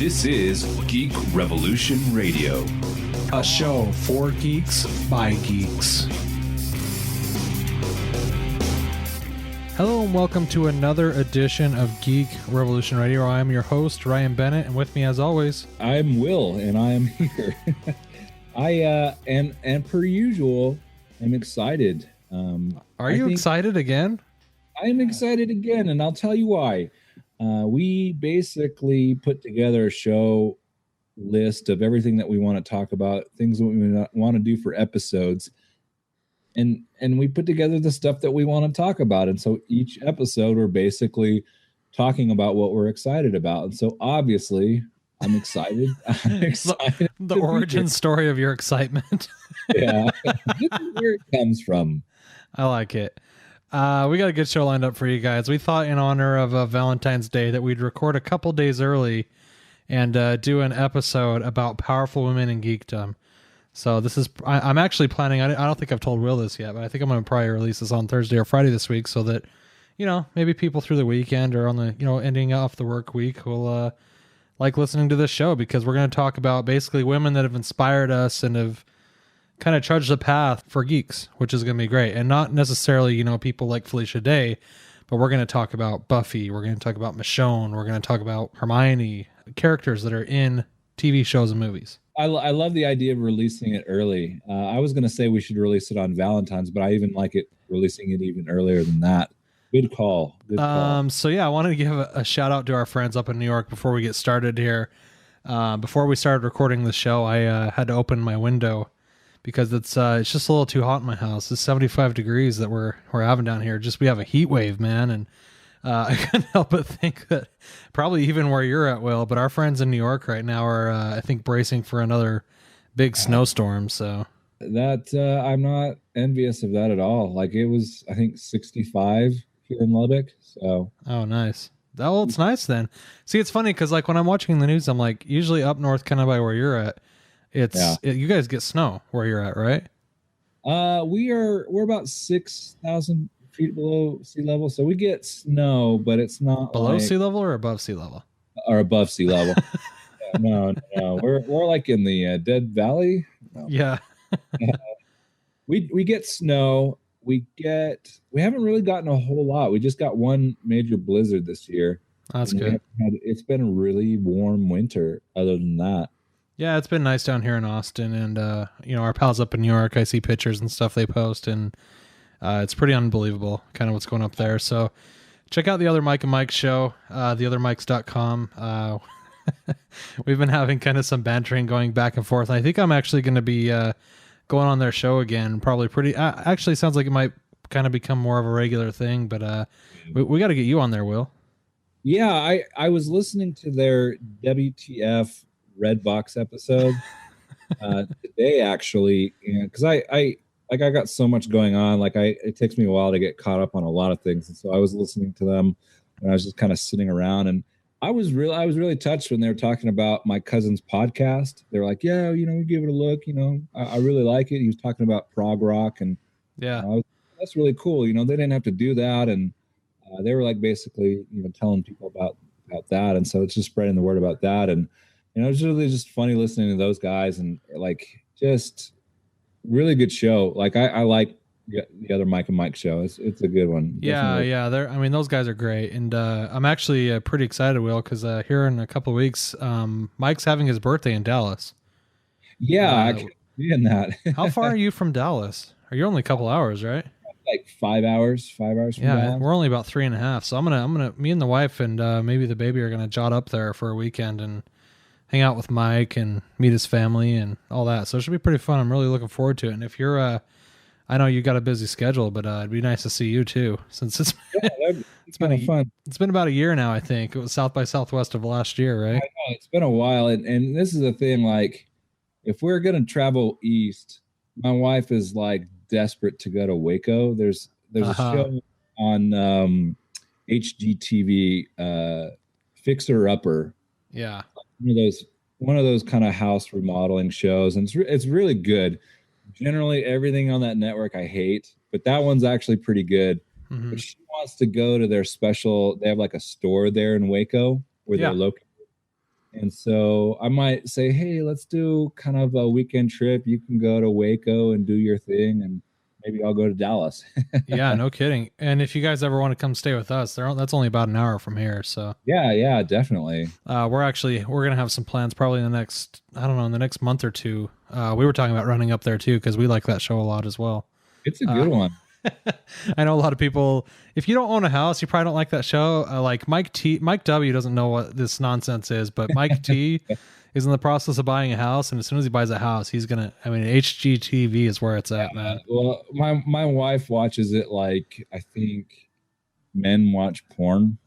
This is Geek Revolution Radio, a show for geeks by geeks. Hello and welcome to another edition of Geek Revolution Radio. I am your host, Ryan Bennett, and with me as always, I'm Will, and I am here. And per usual, I'm excited. Are you excited again? I'm excited again, and I'll tell you why. We basically put together a show list of everything that we want to talk about, things that we want to do for episodes. And we put together the stuff that we want to talk about. And so each episode, we're basically talking about what we're excited about. And so obviously, I'm excited. I'm excited. The origin story of your excitement. Yeah. This is where it comes from. I like it. We got a good show lined up for you guys. We thought in honor of Valentine's Day that we'd record a couple days early and do an episode about powerful women in geekdom. So this is, I'm actually planning, I don't think I've told Will this yet, but I think I'm going to probably release this on Thursday or Friday this week so that, you know, maybe people through the weekend or on the, you know, ending off the work week will like listening to this show, because we're going to talk about basically women that have inspired us and have kind of trudged the path for geeks, which is going to be great. And not necessarily, you know, people like Felicia Day, but we're going to talk about Buffy. We're going to talk about Michonne. We're going to talk about Hermione, characters that are in TV shows and movies. I love the idea of releasing it early. I was going to say we should release it on Valentine's, but I even like it releasing it even earlier than that. Good call. Good call. So yeah, I wanted to give a shout out to our friends up in New York before we get started here. Before we started recording the show, I had to open my window because it's just a little too hot in my house. It's 75 degrees that we're having down here. We have a heat wave, man, and I couldn't help but think that probably even where you're at, Will, but our friends in New York right now are, I think, bracing for another big snowstorm. So that I'm not envious of that at all. Like, it was, I think, 65 here in Lubbock. So oh, nice. Well, it's nice then. See, it's funny because like when I'm watching the news, I'm like, usually up north, kind of by where you're at, you guys get snow where you're at, right? We're about 6,000 feet below sea level, so we get snow, but it's not below sea level or above sea level, or above sea level. No, we're like in the Dead Valley. No. Yeah. We get snow. We haven't really gotten a whole lot. We just got one major blizzard this year. That's good. It's been a really warm winter other than that. Yeah, it's been nice down here in Austin, and you know, our pals up in New York, I see pictures and stuff they post, and it's pretty unbelievable kind of what's going up there. So check out the Other Mike and Mike show, theothermikes.com. We've been having kind of some bantering going back and forth. I think I'm actually going to be going on their show again, probably actually sounds like it might kind of become more of a regular thing, but we got to get you on there, Will. Yeah, I was listening to their WTF Redbox episode today, actually, because I got so much going on. Like, it takes me a while to get caught up on a lot of things, and so I was listening to them, and I was just kind of sitting around, and I was really touched when they were talking about my cousin's podcast. They were like, "Yeah, you know, we give it a look. You know, I really like it." He was talking about prog rock, and yeah, that's really cool. You know, they didn't have to do that, and they were like basically, you know, telling people about that, and so it's just spreading the word about that, and you know, it's really just funny listening to those guys, and like just really good show. Like I like the Other Mike and Mike show. It's a good one. Yeah, definitely. Yeah. I mean, those guys are great, and I'm actually pretty excited, Will, because here in a couple of weeks, Mike's having his birthday in Dallas. Yeah, I can be in that. How far are you from Dallas? Are you only a couple hours, right? Like 5 hours. 5 hours from Dallas. We're only about 3.5. So I'm gonna me and the wife and maybe the baby are gonna jot up there for a weekend and hang out with Mike and meet his family and all that. So it should be pretty fun. I'm really looking forward to it. And if you're, I know you got a busy schedule, but it'd be nice to see you too, since it's been fun. It's been about a year now, I think. It was South by Southwest of last year, right? I know, it's been a while. And this is the thing, like, if we're going to travel east, my wife is like desperate to go to Waco. There's a show on HGTV, Fixer Upper. Yeah. One of those kind of house remodeling shows, and it's really good. Generally, everything on that network I hate, but that one's actually pretty good. Mm-hmm. But she wants to go to their special. They have like a store there in Waco where they're located, And so I might say, hey, let's do kind of a weekend trip. You can go to Waco and do your thing, and maybe I'll go to Dallas. Yeah, no kidding. And if you guys ever want to come stay with us, that's only about an hour from here. So Yeah, definitely. we're gonna have some plans probably in the next, I don't know, in the next month or two. We were talking about running up there too because we like that show a lot as well. It's a good one. I know a lot of people, if you don't own a house, you probably don't like that show. Like Mike W doesn't know what this nonsense is, but Mike T is in the process of buying a house. And as soon as he buys a house, HGTV is where it's at, man. Well, my wife watches it like I think men watch porn.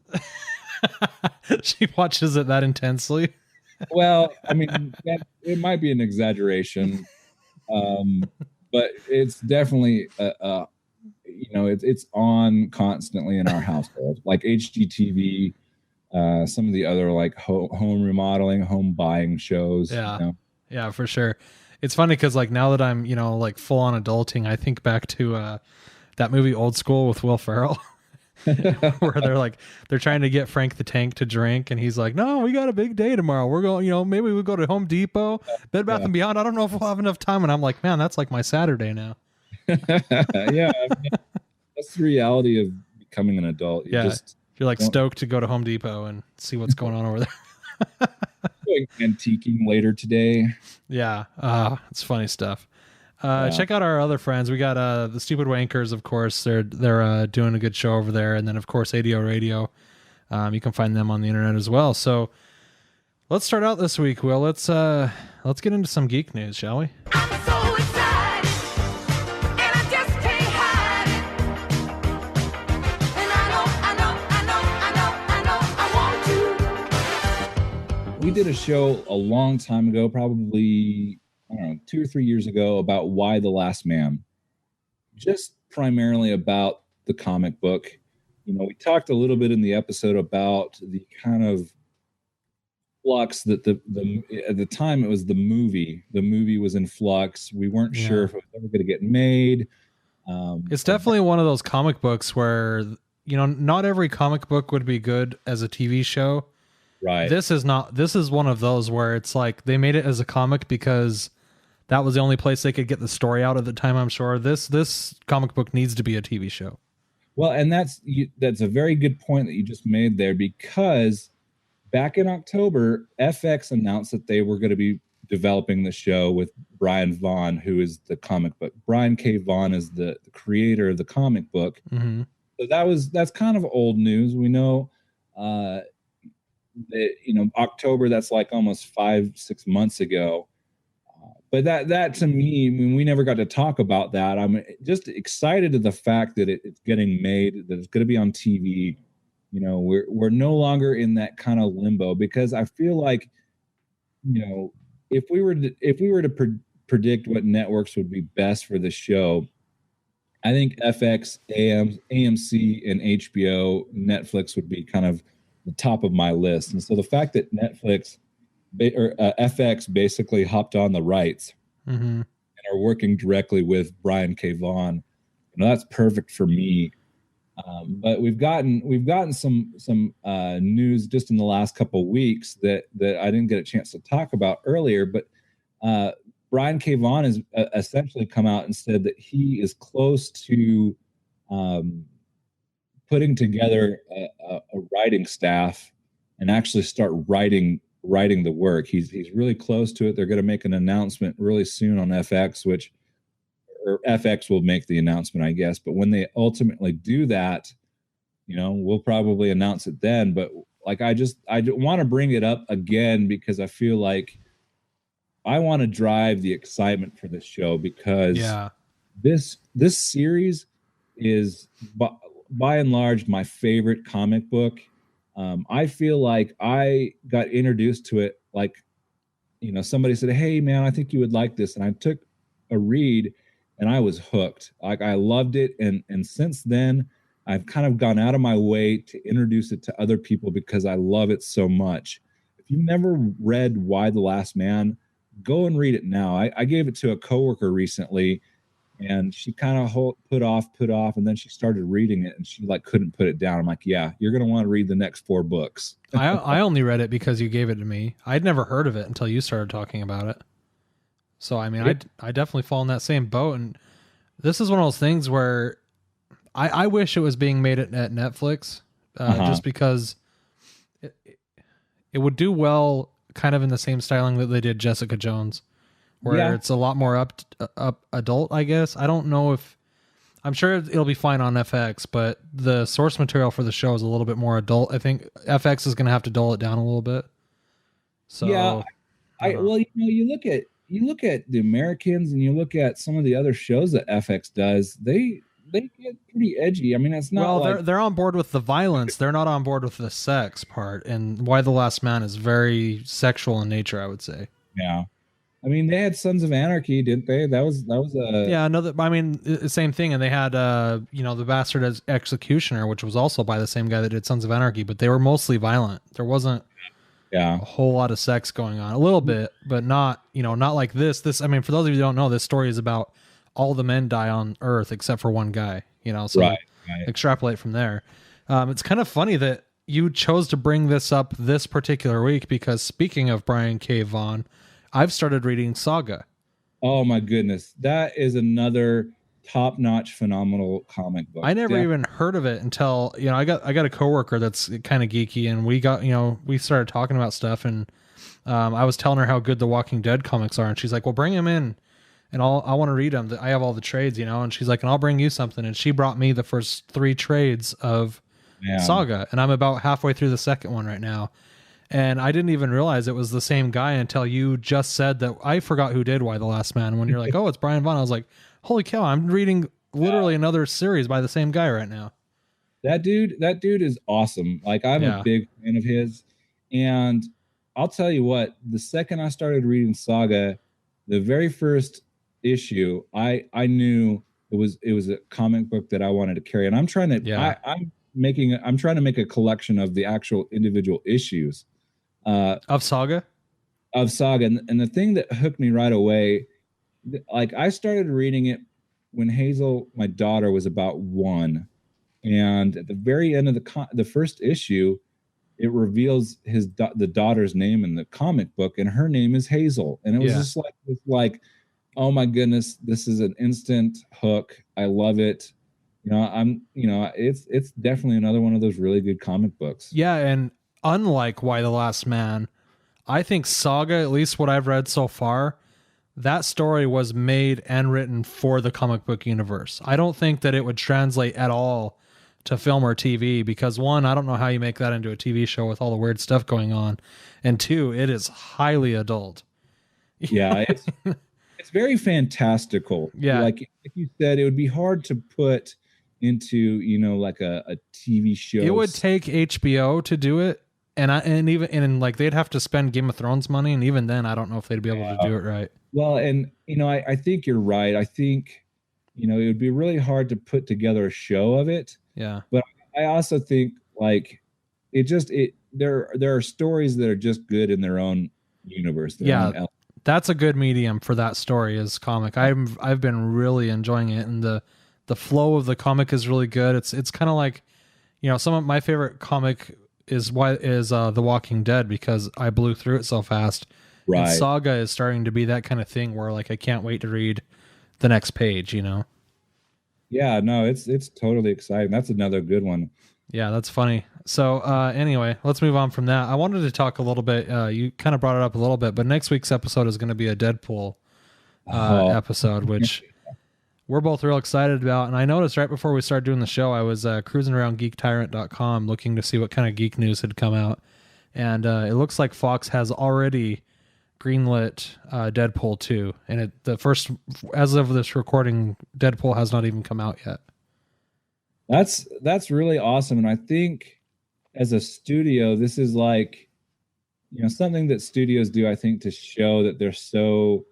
She watches it that intensely. Well, I mean, it might be an exaggeration, but it's definitely it's on constantly in our household, like HGTV, some of the other like home remodeling, home buying shows. Yeah, yeah, for sure. It's funny because like now that I'm like full on adulting, I think back to that movie Old School with Will Ferrell. Where they're trying to get Frank the Tank to drink, and he's like, "No, we got a big day tomorrow. We're going, maybe we'll go to Home Depot, Bed Bath and Beyond. I don't know if we'll have enough time." And I'm like, "Man, that's like my Saturday now." Yeah, I mean, that's the reality of becoming an adult. You're like stoked to go to Home Depot and see what's going on over there. Going antiquing later today. Yeah, it's funny stuff. Check out our other friends. We got the Stupid Wankers, of course. They're doing a good show over there, and then of course ADO Radio. You can find them on the internet as well. So let's start out this week, Will. Let's get into some geek news, shall we? I'm so excited, and I just can't hide it. And I want you. We did a show a long time ago, probably, I don't know, 2 or 3 years ago, about Y the Last Man, just primarily about the comic book. We talked a little bit in the episode about the kind of flux that the at the time it was the movie. The movie was in flux. We weren't sure if it was ever going to get made. It's definitely one of those comic books where not every comic book would be good as a TV show. Right. This is one of those where it's like they made it as a comic because that was the only place they could get the story out at the time. I'm sure this comic book needs to be a TV show. Well, and that's a very good point that you just made there, because back in October, FX announced that they were going to be developing the show with Brian Vaughan, who is the comic book. Brian K. Vaughan is the creator of the comic book. Mm-hmm. So that's kind of old news. We know that October, that's like almost 5-6 months ago. But that to me, I mean, we never got to talk about that. I'm just excited at the fact that it's getting made, that it's going to be on TV. We're no longer in that kind of limbo, because I feel like, if we were to predict what networks would be best for the show, I think FX, AMC, and HBO, Netflix would be kind of the top of my list. And so the fact that FX basically hopped on the rights and are working directly with Brian K. Vaughan, that's perfect for me. But we've gotten some news just in the last couple of weeks that I didn't get a chance to talk about earlier. But Brian K. Vaughan has essentially come out and said that he is close to putting together a writing staff and actually start writing the work. He's really close to it. They're going to make an announcement really soon on FX, or FX will make the announcement, I guess. But when they ultimately do that, we'll probably announce it then. But like, I want to bring it up again because I feel like I want to drive the excitement for this show, because this series is by and large my favorite comic book. I feel like I got introduced to it, like, somebody said, "Hey man, I think you would like this." And I took a read and I was hooked. Like, I loved it. And since then I've kind of gone out of my way to introduce it to other people because I love it so much. If you've never read Y the Last Man, go and read it now. I gave it to a coworker recently, and she kind of put off, and then she started reading it, and she like couldn't put it down. I'm like, yeah, you're gonna want to read the next 4 books. I only read it because you gave it to me. I'd never heard of it until you started talking about it. So I mean, I definitely fall in that same boat, and this is one of those things where I wish it was being made at Netflix, just because it would do well, kind of in the same styling that they did Jessica Jones, where it's a lot more up adult, I guess. I don't know if I'm sure it'll be fine on FX, but the source material for the show is a little bit more adult. I think FX is going to have to dull it down a little bit. So yeah, well, you look at the Americans, and you look at some of the other shows that FX does. They get pretty edgy. I mean, it's not they're on board with the violence. They're not on board with the sex part. And Why the Last Man is very sexual in nature, I would say. Yeah. I mean, they had Sons of Anarchy, didn't they? That was a I mean, same thing. And they had The Bastard as Executioner, which was also by the same guy that did Sons of Anarchy, but they were mostly violent. There wasn't a whole lot of sex going on. A little bit, but not like this. I mean, for those of you who don't know, this story is about all the men die on Earth except for one guy, so right. Extrapolate from there. It's kind of funny that you chose to bring this up this particular week, because speaking of Brian K. Vaughan, I've started reading Saga. Oh my goodness. That is another top-notch, phenomenal comic book. I never even heard of it until, I got a coworker that's kind of geeky, and we started talking about stuff, and I was telling her how good the Walking Dead comics are, and she's like, well, bring him in. And I want to read them. I have all the trades, and she's like, and I'll bring you something. And she brought me the first 3 trades of Saga, and I'm about halfway through the second one right now. And I didn't even realize it was the same guy until you just said that. I forgot who did Why the Last Man. And when you're like, oh, it's Brian Vaughan, I was like, holy cow, I'm reading literally another series by the same guy right now. That dude is awesome. Like, I'm a big fan of his. And I'll tell you what, the second I started reading Saga, the very first issue, I knew it was a comic book that I wanted to carry, and I'm trying to I'm trying to make a collection of the actual individual issues of Saga. And the thing that hooked me right away, like, I started reading it when Hazel, my daughter, was about 1, and at the very end of the first issue, it reveals the daughter's name in the comic book, and her name is Hazel, and it was just like oh my goodness, this is an instant hook. I love it. It's definitely another one of those really good comic books. Yeah, and unlike Why the Last Man, I think Saga, at least what I've read so far, that story was made and written for the comic book universe. I don't think that it would translate at all to film or TV, because 1, I don't know how you make that into a TV show with all the weird stuff going on, and 2, it is highly adult. Yeah, it's very fantastical. Yeah, like you said, it would be hard to put into like a TV show. It would take HBO to do it, and like they'd have to spend Game of Thrones money, and even then, I don't know if they'd be able to do it right. Well, and I think you're right. I think it would be really hard to put together a show of it. Yeah, but I also think like there are stories that are just good in their own universe. That's a good medium for that story is comic. I've been really enjoying it, and the flow of the comic is really good. It's kind of like, some of my favorite comic is The Walking Dead, because I blew through it so fast. Right. And Saga is starting to be that kind of thing where like I can't wait to read the next page. Yeah, no, it's totally exciting. That's another good one. Yeah, that's funny. So anyway, let's move on from that. I wanted to talk a little bit. You kind of brought it up a little bit, but next week's episode is going to be a Deadpool episode, which we're both real excited about. And I noticed right before we started doing the show, I was cruising around geektyrant.com looking to see what kind of geek news had come out. And it looks like Fox has already greenlit Deadpool 2. And as of this recording, Deadpool has not even come out yet. That's really awesome. And I think as a studio, this is like, something that studios do, I think, to show that they're so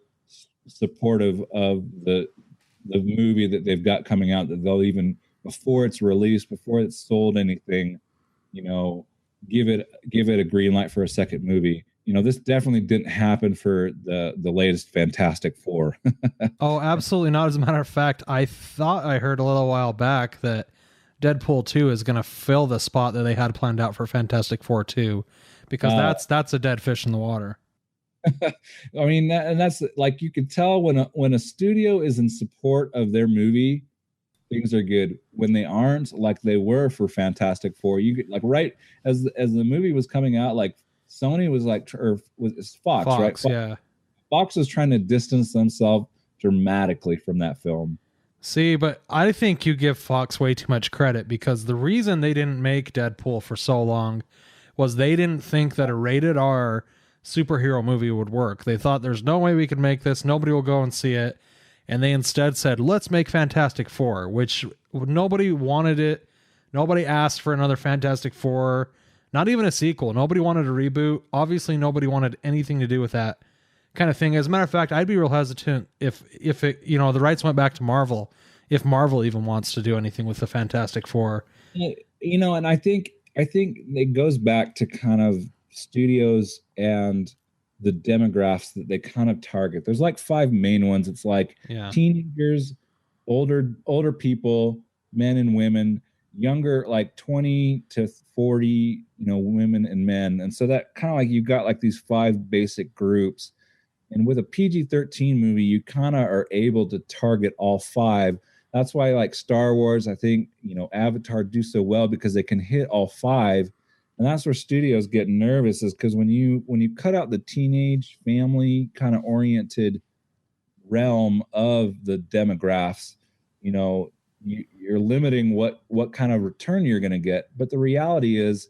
supportive of the movie that they've got coming out, that they'll even, before it's released, before it's sold anything, give it a green light for a second movie. this definitely didn't happen for the latest Fantastic Four. Oh, absolutely not. As a matter of fact, I thought I heard a little while back that Deadpool 2 is going to fill the spot that they had planned out for Fantastic Four 2, because that's a dead fish in the water. I mean, that's like, you can tell when a studio is in support of their movie, things are good. When they aren't, like they were for Fantastic Four, you get like right as the movie was coming out, like Sony was like, or was Fox, right? Yeah. Fox was trying to distance themselves dramatically from that film. See, but I think you give Fox way too much credit, because the reason they didn't make Deadpool for so long was they didn't think that a rated R superhero movie would work. They thought there's no way we could make this. Nobody will go and see it. And they instead said, let's make Fantastic Four, which nobody wanted it. Nobody asked for another Fantastic Four, not even a sequel. Nobody wanted a reboot. Obviously, nobody wanted anything to do with that kind of thing. As a matter of fact, I'd be real hesitant if it, the rights went back to Marvel, if Marvel even wants to do anything with the Fantastic Four. And I think it goes back to kind of studios and the demographics that they kind of target. There's like 5 main ones. It's like teenagers, older people, men and women, younger, like 20 to 40, women and men. And so that kind of like, you got like these 5 basic groups. And with a PG-13 movie, you kind of are able to target all 5. That's why like Star Wars, I think, Avatar do so well, because they can hit all 5. And that's where studios get nervous, is because when you cut out the teenage family kind of oriented realm of the demographics, you're limiting what kind of return you're going to get. But the reality is,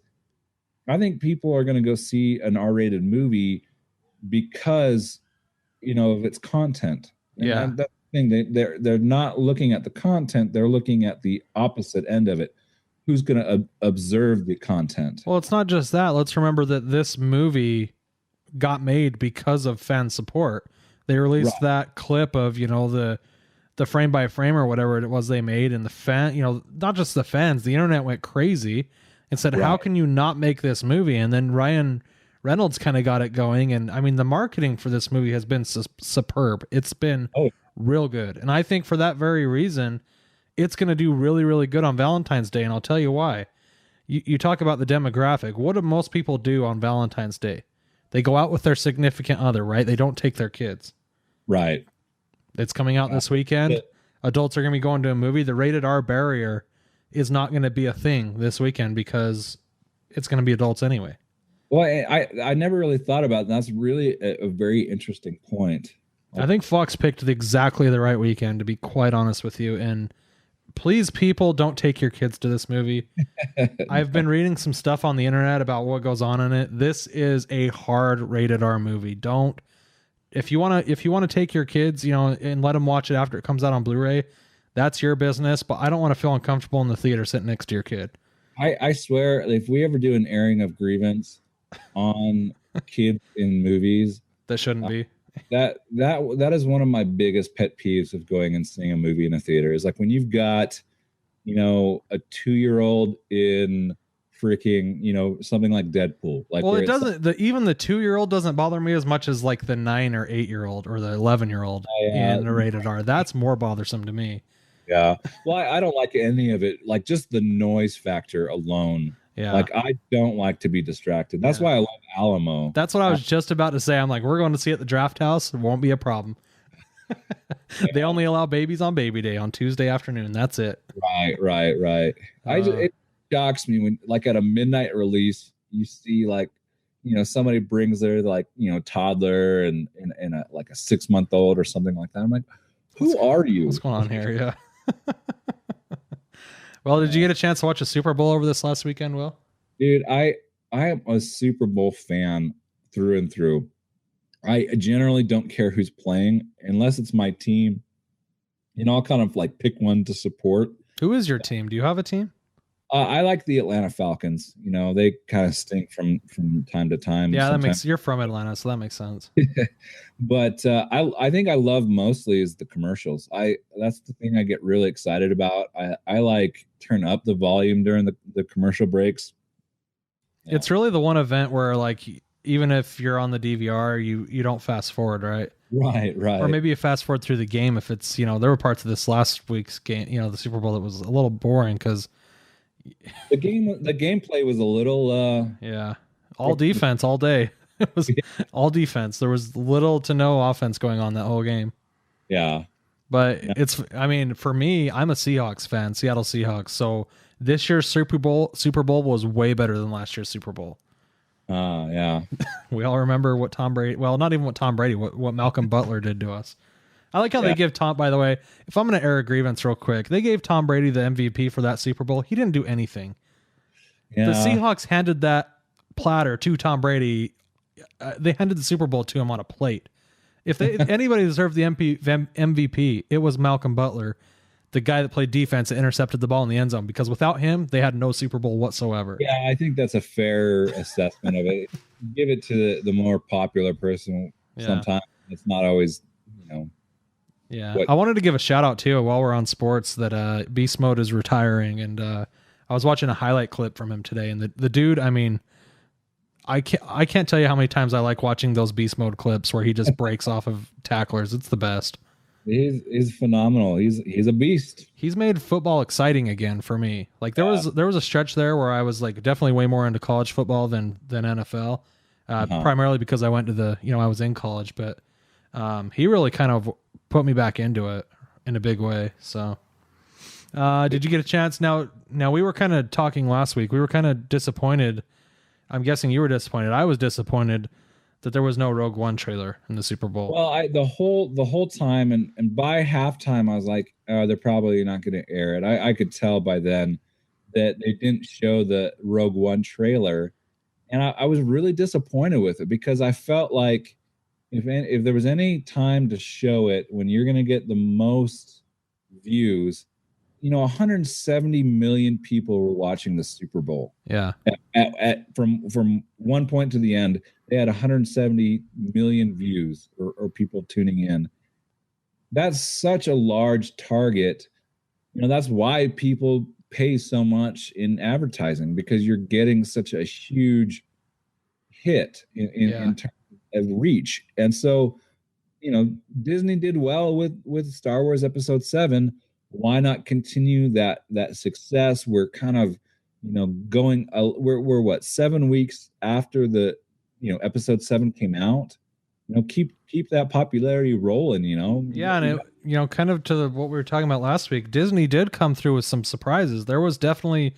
I think people are going to go see an R-rated movie because of its content. And that's the thing. They're not looking at the content, they're looking at the opposite end of it. Who's going to observe the content? Well, it's not just that. Let's remember that this movie got made because of fan support. They released that clip of, the frame by frame or whatever it was they made, and the fan, not just the fans, the internet went crazy and said, how can you not make this movie? And then Ryan Reynolds kind of got it going. And I mean, the marketing for this movie has been superb. It's been real good. And I think for that very reason, it's going to do really, really good on Valentine's Day. And I'll tell you why. You talk about the demographic. What do most people do on Valentine's Day? They go out with their significant other, right? They don't take their kids. Right. It's coming out this weekend. Adults are going to be going to a movie. The rated R barrier is not going to be a thing this weekend because it's going to be adults anyway. Well, I never really thought about that. That's really a very interesting point. I think Fox picked exactly the right weekend, to be quite honest with you. And please, people, don't take your kids to this movie. I've been reading some stuff on the internet about what goes on in it. This is a hard rated R movie. Don't, if you want to take your kids, and let them watch it after it comes out on Blu-ray, that's your business. But I don't want to feel uncomfortable in the theater sitting next to your kid. I swear, if we ever do an airing of grievance on kids in movies, that shouldn't be. That is one of my biggest pet peeves of going and seeing a movie in a theater, is like when you've got, a 2-year-old in freaking, something like Deadpool. Like, well, it doesn't, even the 2-year-old doesn't bother me as much as like the 9 or 8-year-old or the 11-year-old in the rated R. That's more bothersome to me. Yeah. Well, I don't like any of it. Like just the noise factor alone. Yeah. Like I don't like to be distracted. That's why I love Alamo. That's what I was just about to say. I'm like, we're going to see it at the Draft House. It won't be a problem. They only allow babies on baby day on Tuesday afternoon. That's it. Right. It shocks me when, like, at a midnight release, you see like, somebody brings their like, toddler and a, like a 6-month-old or something like that. I'm like, who are you? What's going on here? Yeah. Well, did you get a chance to watch a Super Bowl over this last weekend, Will? Dude, I am a Super Bowl fan through and through. I generally don't care who's playing unless it's my team. I'll kind of like pick one to support. Who is your team? Do you have a team? I like the Atlanta Falcons. They kind of stink from time to time. Yeah, you're from Atlanta, so that makes sense. But I think I love mostly is the commercials. That's the thing I get really excited about. I like turn up the volume during the commercial breaks. It's really the one event where like even if you're on the DVR, you don't fast forward, right? Right. Or maybe you fast forward through the game if it's, there were parts of this last week's game, the Super Bowl, that was a little boring because the gameplay was a little all defense all day. It was all defense. There was little to no offense going on that whole game. Yeah. But for me, I'm a Seahawks fan, Seattle Seahawks. So this year's Super Bowl was way better than last year's Super Bowl. Yeah. We all remember what Tom Brady, well, not even what Tom Brady, what Malcolm Butler did to us. I like how they give Tom, by the way, if I'm going to air a grievance real quick, they gave Tom Brady the MVP for that Super Bowl. He didn't do anything. Yeah. The Seahawks handed that platter to Tom Brady. They handed the Super Bowl to him on a plate. If anybody deserved the MVP, it was Malcolm Butler, the guy that played defense and intercepted the ball in the end zone, because without him, they had no Super Bowl whatsoever. Yeah, I think that's a fair assessment of it. Give it to the more popular person. Yeah. Sometimes it's not always, Yeah, I wanted to give a shout out too while we're on sports that Beast Mode is retiring, and I was watching a highlight clip from him today, and the dude, I can't tell you how many times I like watching those Beast Mode clips where he just breaks off of tacklers. It's the best. He's phenomenal. He's a beast. He's made football exciting again for me. Like there was a stretch there where I was like definitely way more into college football than NFL, primarily because I went to I was in college, but he really kind of put me back into it in a big way. So, did you get a chance? Now we were kind of talking last week. We were kind of disappointed. I'm guessing you were disappointed. I was disappointed that there was no Rogue One trailer in the Super Bowl. Well, the whole time and by halftime, I was like, oh, they're probably not going to air it. I could tell by then that they didn't show the Rogue One trailer, and I was really disappointed with it because I felt like if there was any time to show it when you're going to get the most views, 170 million people were watching the Super Bowl. Yeah. From one point to the end, they had 170 million views or people tuning in. That's such a large target. That's why people pay so much in advertising, because you're getting such a huge hit in terms of reach. And so, Disney did well with Star Wars Episode 7. Why not continue that success? We're kind of, going. We're what, 7 weeks after the, Episode 7 came out. Keep that popularity rolling. Yeah, and it, kind of to what we were talking about last week. Disney did come through with some surprises. There was definitely,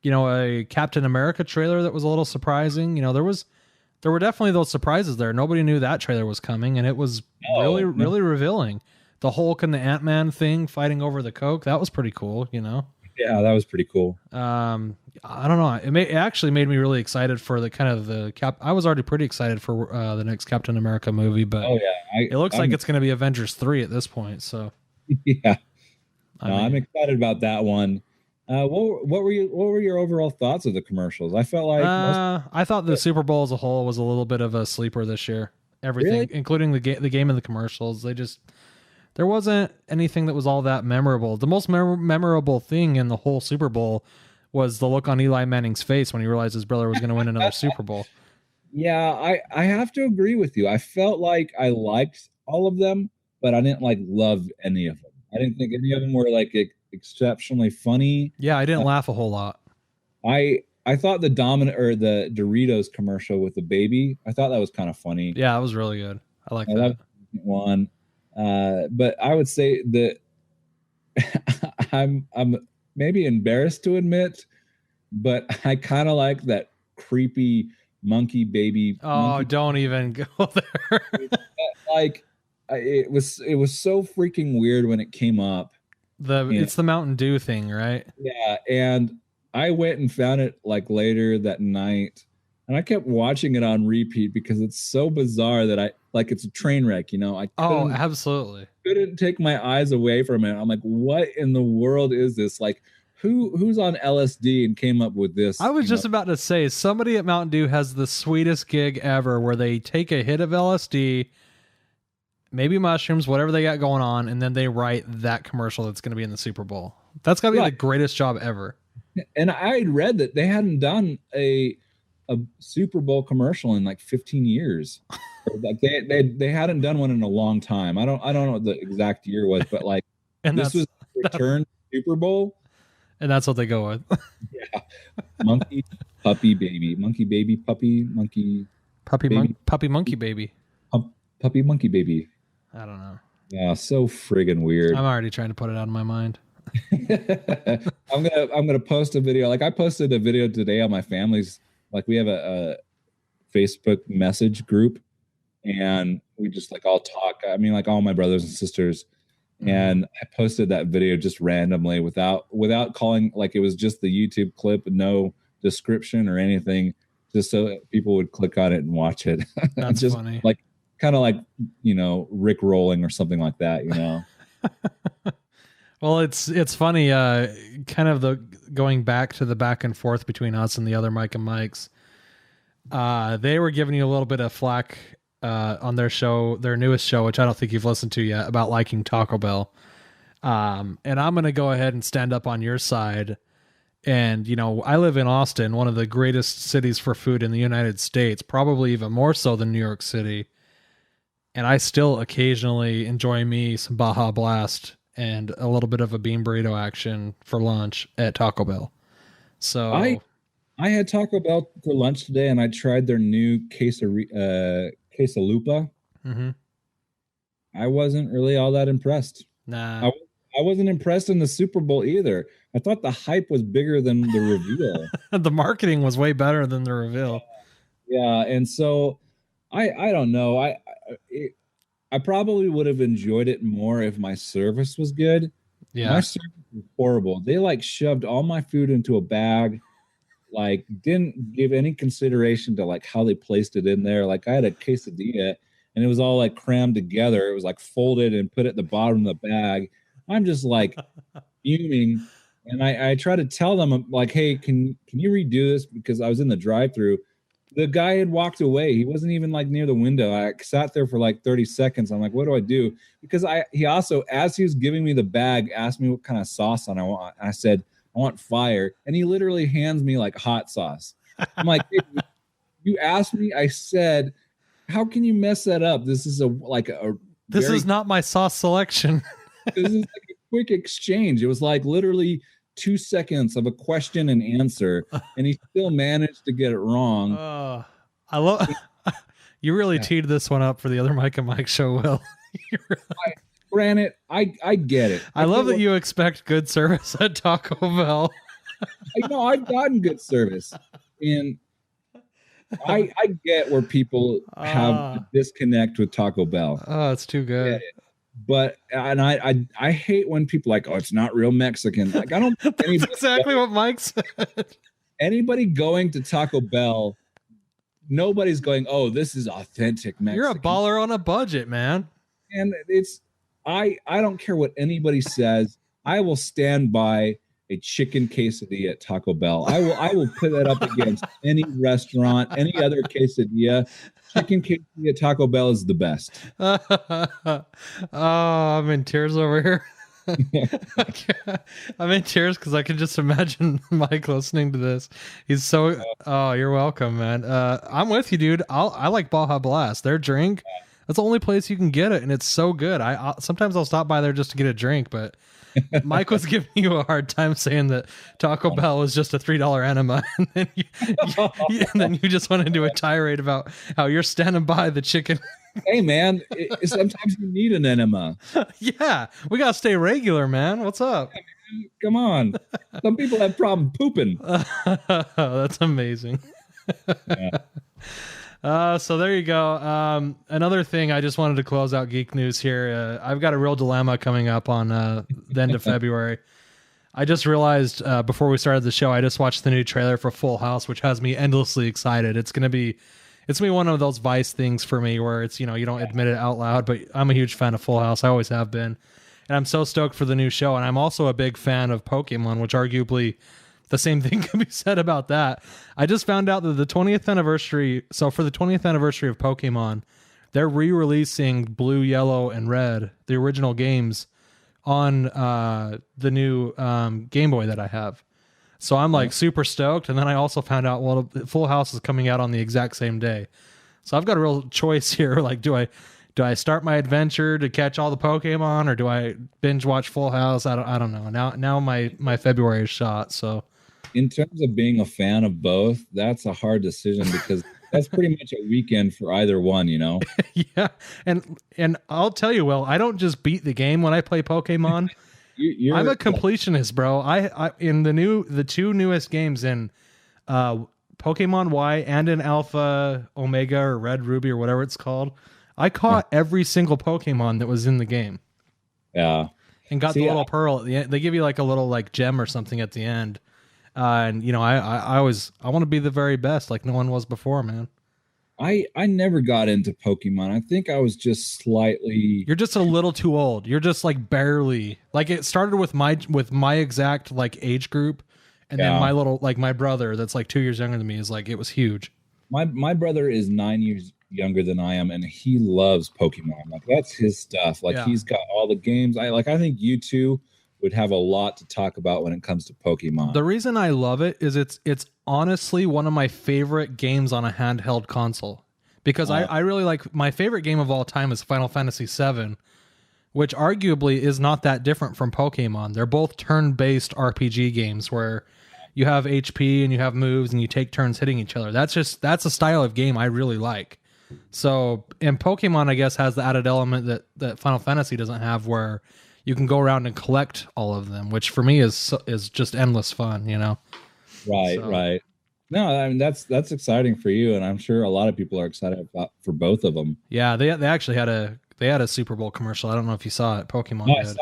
a Captain America trailer that was a little surprising. There were definitely those surprises there. Nobody knew that trailer was coming, and it was really revealing. The Hulk and the Ant-Man thing fighting over the Coke, that was pretty cool, Yeah, that was pretty cool. I don't know. It actually made me really excited for the kind of the I was already pretty excited for the next Captain America movie, but it looks like it's going to be Avengers 3 at this point. So yeah, I'm excited about that one. What were your overall thoughts of the commercials? I felt like I thought the Super Bowl as a whole was a little bit of a sleeper this year. Everything, including the game and the commercials, there wasn't anything that was all that memorable. The most memorable thing in the whole Super Bowl was the look on Eli Manning's face when he realized his brother was going to win another Super Bowl. Yeah, I have to agree with you. I felt like I liked all of them, but I didn't love any of them. I didn't think any of them were exceptionally funny. Yeah, I didn't laugh a whole lot. I thought the the Doritos commercial with the baby, I thought that was kind of funny. Yeah, it was really good. I like that one. But I would say that I'm maybe embarrassed to admit, but I kind of like that creepy monkey baby. Oh, don't even go there. It was so freaking weird when it came up. It's the Mountain Dew thing, right? Yeah, and I went and found it later that night, and I kept watching it on repeat because it's so bizarre that it's a train wreck, Absolutely. Couldn't take my eyes away from it. I'm like, what in the world is this? Who's on LSD and came up with this? I was just about to say, somebody at Mountain Dew has the sweetest gig ever where they take a hit of LSD, maybe mushrooms, whatever they got going on, and then they write that commercial that's going to be in the Super Bowl. That's got to be the greatest job ever. And I had read that they hadn't done a a Super Bowl commercial in like 15 years. Like they hadn't done one in a long time. I don't know what the exact year was, but like And this was the return Super Bowl. and that's what they go with. Yeah. Monkey, puppy, baby. Monkey, baby, puppy, monkey, baby. Puppy monkey baby. Puppy, monkey, baby. I don't know. Yeah, so friggin' weird. I'm already trying to put it out of my mind. I'm gonna post a video. Like I posted a video today on my family's. Like we have a Facebook message group, and we just like all talk. I mean, like all my brothers and sisters. And I posted that video just randomly without calling. Like it was just the YouTube clip, no description or anything, just so people would click on it and watch it. That's just funny. like kind of like Rick rolling or something like that. Well, it's funny. Kind of the going back to the back and forth between us and the other Mike and Mike's. They were giving you a little bit of flack on their show, their newest show, which I don't think you've listened to yet, about liking Taco Bell. And I'm going to go ahead and stand up on your side. And, I live in Austin, one of the greatest cities for food in the United States, probably even more so than New York City. And I still occasionally enjoy me some Baja Blast and a little bit of a bean burrito action for lunch at Taco Bell. So I had Taco Bell for lunch today, and I tried their new quesalupa. mm-hmm. I wasn't really all that impressed. Nah. I wasn't impressed in the Super Bowl either. I thought the hype was bigger than the reveal. The marketing was way better than the reveal. Yeah, and so I don't know. I probably would have enjoyed it more if my service was good. Yeah. My service was horrible. They like shoved all my food into a bag, like didn't give any consideration to like how they placed it in there. Like I had a quesadilla and it was all like crammed together. It was like folded and put at the bottom of the bag. I'm just like fuming. And I try to tell them, I'm like, hey, can you redo this? Because I was in the drive-thru. The guy had walked away. He wasn't even like near the window. I sat there for like 30 seconds. I'm like, what do I do? Because he also, as he was giving me the bag, asked me what kind of sauce I want. I said, I want fire. And he literally hands me like hot sauce. I'm like, hey, you asked me. I said, how can you mess that up? This is This is not my sauce selection. This is like a quick exchange. It was like literally 2 seconds of a question and answer, and he still managed to get it wrong. I love you really teed this one up for the other Mike and Mike show, Will. Granted, I get it. I love that you expect good service at Taco Bell. I know I've gotten good service, and I get where people have a disconnect with Taco Bell. Oh, it's too good. But I hate when people like, oh, it's not real Mexican. Like I don't. That's exactly what Mike said. Anybody going to Taco Bell, nobody's going, oh, this is authentic Mexican. You're a baller on a budget, man. And it's I don't care what anybody says. I will stand by a chicken quesadilla at Taco Bell. I will put that up against any restaurant, any other quesadilla. Chicken quesadilla at Taco Bell is the best. Oh, I'm in tears over here. I'm in tears because I can just imagine Mike listening to this. He's so. Oh, you're welcome, man. I'm with you, dude. I like Baja Blast. Their drink. That's the only place you can get it, and it's so good. Sometimes I'll stop by there just to get a drink, but Mike was giving you a hard time saying that Taco Bell was just a $3 enema, and then you just went into a tirade about how you're standing by the chicken. Hey, man, sometimes you need an enema. Yeah, we gotta stay regular, man. What's up? Come on. Some people have problem pooping. That's amazing. So there you go. Another thing, I just wanted to close out Geek News here. I've got a real dilemma coming up on the end of February. I just realized before we started the show, I just watched the new trailer for Full House, which has me endlessly excited. It's gonna be one of those Vice things for me where it's, you don't admit it out loud, but I'm a huge fan of Full House. I always have been. And I'm so stoked for the new show. And I'm also a big fan of Pokemon, which arguably the same thing can be said about that. I just found out that the 20th anniversary. So for the 20th anniversary of Pokemon, they're re-releasing Blue, Yellow, and Red, the original games, on the new Game Boy that I have. So I'm like super stoked. And then I also found out, well, Full House is coming out on the exact same day. So I've got a real choice here. Like, do I start my adventure to catch all the Pokemon, or do I binge watch Full House? I don't know. Now my February is shot. So In terms of being a fan of both, that's a hard decision because that's pretty much a weekend for either one, you know? yeah. And I'll tell you, Will, I don't just beat the game when I play Pokemon. I'm a completionist, bro. I in the two newest games in Pokemon Y and in Alpha Omega or Red Ruby or whatever it's called, I caught every single Pokemon that was in the game. Yeah. And got the little pearl at the end. They give you like a little like gem or something at the end. And you know, I want to be the very best, like no one was before, man. I never got into Pokemon. I think I was just slightly. You're just a little too old. You're just like barely. Like it started with my exact like age group, and then my little like my brother that's like 2 years younger than me is like it was huge. My brother is 9 years younger than I am, and he loves Pokemon. Like that's his stuff. Like he's got all the games. I think you two would have a lot to talk about when it comes to Pokemon. The reason I love it is it's honestly one of my favorite games on a handheld console, because I really like, my favorite game of all time is Final Fantasy VII, which arguably is not that different from Pokemon. They're both turn-based RPG games where you have HP and you have moves and you take turns hitting each other. That's a style of game I really like. So, and Pokemon, I guess, has the added element that Final Fantasy doesn't have, where you can go around and collect all of them, which for me is just endless fun, you know? Right. No, I mean that's exciting for you, and I'm sure a lot of people are excited for both of them. Yeah, they actually had a Super Bowl commercial. I don't know if you saw it. Pokemon No, did.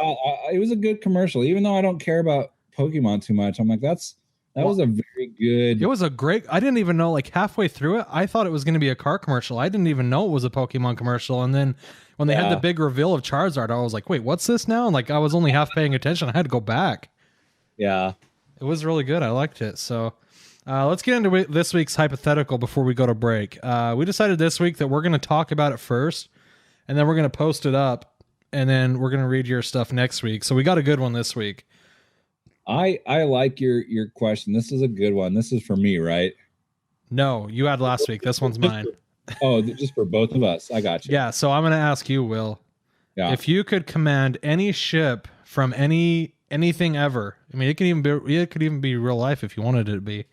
it was a good commercial, even though I don't care about Pokemon too much. I'm like, that was a very good. It was a great. I didn't even know, like halfway through it, I thought it was going to be a car commercial. I didn't even know it was a Pokemon commercial, and then when they had the big reveal of Charizard, I was like, wait, what's this now? And like I was only half paying attention. I had to go back. Yeah, it was really good. I liked it. So. Let's get into this week's hypothetical before we go to break. We decided this week that we're going to talk about it first, and then we're going to post it up, and then we're going to read your stuff next week. So we got a good one this week. I like your question. This is a good one. This is for me, right? No, you had last week. This one's mine. Just for both of us. I got you. Yeah, so I'm going to ask you, Will. Yeah. If you could command any ship from anything ever, I mean, it could even be real life if you wanted it to be.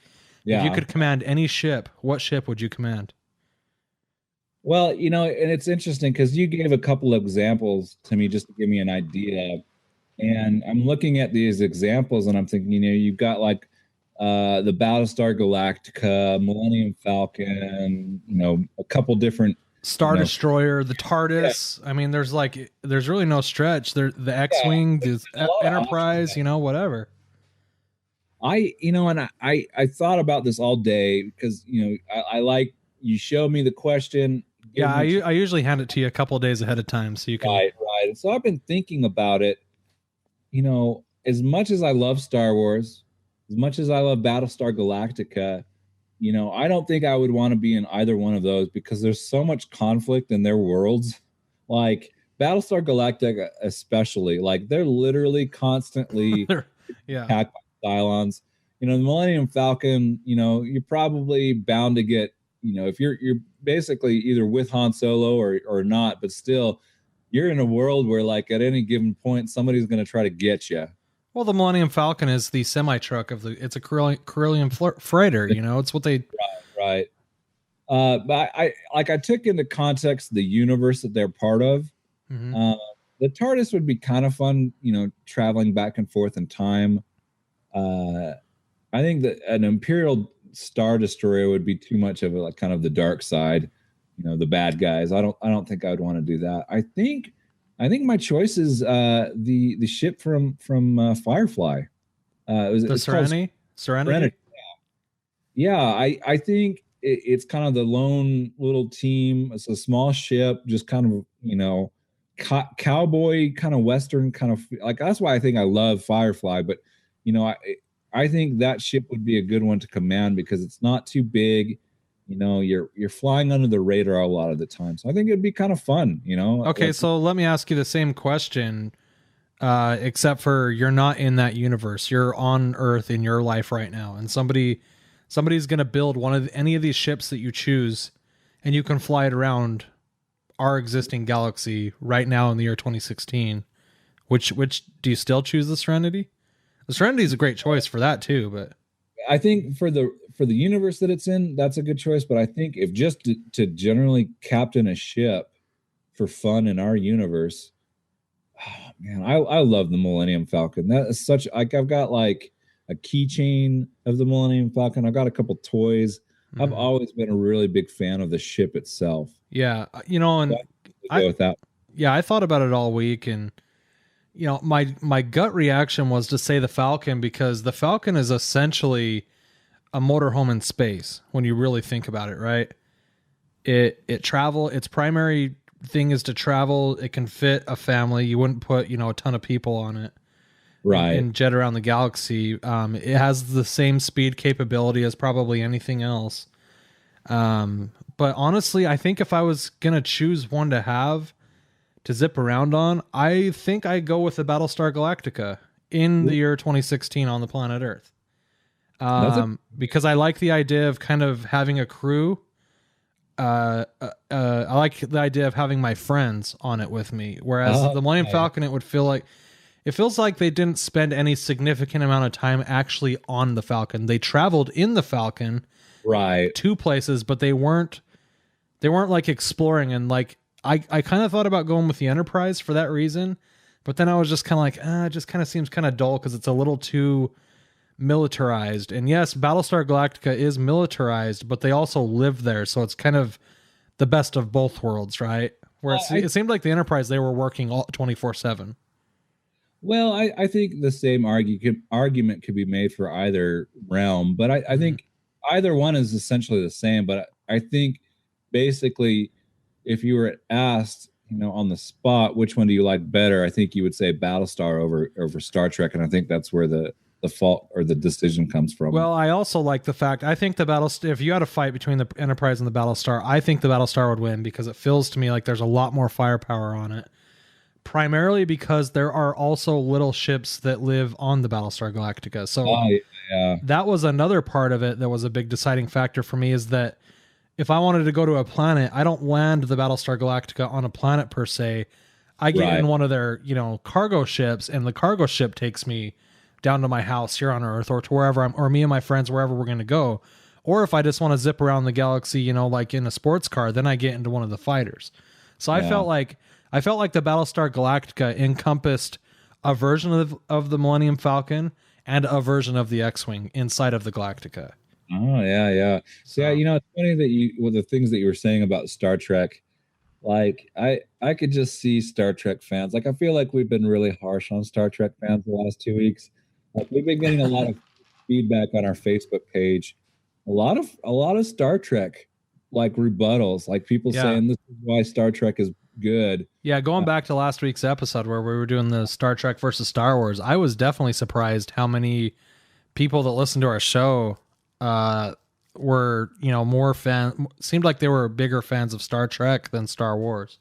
Yeah. If you could command any ship, what ship would you command? Well, you know, and it's interesting because you gave a couple of examples to me just to give me an idea. And I'm looking at these examples and I'm thinking, you know, you've got like the Battlestar Galactica, Millennium Falcon, you know, a couple different Star Destroyer, the TARDIS. Yeah. I mean, there's really no stretch. The X-Wing, the Enterprise, you know, whatever. I thought about this all day because, you know, I like, you show me the question. Yeah, I usually hand it to you a couple of days ahead of time so you can. Right. And so I've been thinking about it. You know, as much as I love Star Wars, as much as I love Battlestar Galactica, you know, I don't think I would want to be in either one of those because there's so much conflict in their worlds. Like Battlestar Galactica, especially, like they're literally constantly attacked by Cylons. You know, the Millennium Falcon, you know, you're probably bound to get, you know, if you're basically either with Han Solo or not, but still you're in a world where like at any given point somebody's going to try to get you. Well, the Millennium Falcon is the semi truck it's a Corellian freighter, you know, it's what they right. But I took into context the universe that they're part of. Mm-hmm. The TARDIS would be kind of fun, you know, traveling back and forth in time. I think that an Imperial Star Destroyer would be too much of a like kind of the dark side, you know, the bad guys. I don't think I would want to do that. I think my choice is the ship from Firefly. The Serenity. Serenity. Yeah. I think it's kind of the lone little team. It's a small ship, just kind of, you know, cowboy kind of Western kind of like, that's why I think I love Firefly. But, you know, I think that ship would be a good one to command because it's not too big. You know, you're flying under the radar a lot of the time. So I think it'd be kind of fun, you know? Okay, so let me ask you the same question. except for you're not in that universe. You're on Earth in your life right now, and somebody's going to build any of these ships that you choose, and you can fly it around our existing galaxy right now in the year 2016. Which do you still choose the Serenity? The Serenity is a great choice for that too, but I think for the universe that it's in, that's a good choice. But I think if just to generally captain a ship for fun in our universe, oh man, I love the Millennium Falcon. That is such I've got like a keychain of the Millennium Falcon. I've got a couple toys. I've always been a really big fan of the ship itself. Yeah, and I thought about it all week, and my gut reaction was to say the Falcon, because the Falcon is essentially a motorhome in space when you really think about it, right? Its primary thing is to travel. It can fit a family. You wouldn't put, a ton of people on it. Right. And jet around the galaxy. It has the same speed capability as probably anything else. But honestly, I think if I was going to choose one to zip around on, I think I go with the Battlestar Galactica in the year 2016 on the planet Earth. Because I like the idea of kind of having a crew. I like the idea of having my friends on it with me. Whereas the Millennium Falcon, it feels like they didn't spend any significant amount of time actually on the Falcon. They traveled in the Falcon, right, to places, but they weren't like exploring. And like, I kind of thought about going with the Enterprise for that reason, but then I was just kind of like, it just kind of seems kind of dull because it's a little too militarized. And yes, Battlestar Galactica is militarized, but they also live there, so it's kind of the best of both worlds, right? Where it seemed like the Enterprise, they were working all 24/7. Well, I think the same argument could be made for either realm, but I think either one is essentially the same. But I think basically, if you were asked, on the spot, which one do you like better, I think you would say Battlestar over Star Trek, and I think that's where the fault or the decision comes from. Well, I also like the fact, I think the Battlestar, if you had a fight between the Enterprise and the Battlestar, I think the Battlestar would win, because it feels to me like there's a lot more firepower on it. Primarily because there are also little ships that live on the Battlestar Galactica. So that was another part of it that was a big deciding factor for me, is that if I wanted to go to a planet, I don't land the Battlestar Galactica on a planet per se. I get in one of their, cargo ships, and the cargo ship takes me down to my house here on Earth, or to wherever or me and my friends, wherever we're going to go. Or if I just want to zip around the galaxy, like in a sports car, then I get into one of the fighters. So I felt like the Battlestar Galactica encompassed a version of the Millennium Falcon and a version of the X-Wing inside of the Galactica. Oh, yeah. So, it's funny that the things that you were saying about Star Trek, like I could just see Star Trek fans. Like, I feel like we've been really harsh on Star Trek fans the last 2 weeks. Like, we've been getting a lot of feedback on our Facebook page. A lot of Star Trek, like, rebuttals, like people saying this is why Star Trek is good. Yeah, going back to last week's episode where we were doing the Star Trek versus Star Wars, I was definitely surprised how many people that listened to our show were, more seemed like they were bigger fans of Star Trek than Star Wars.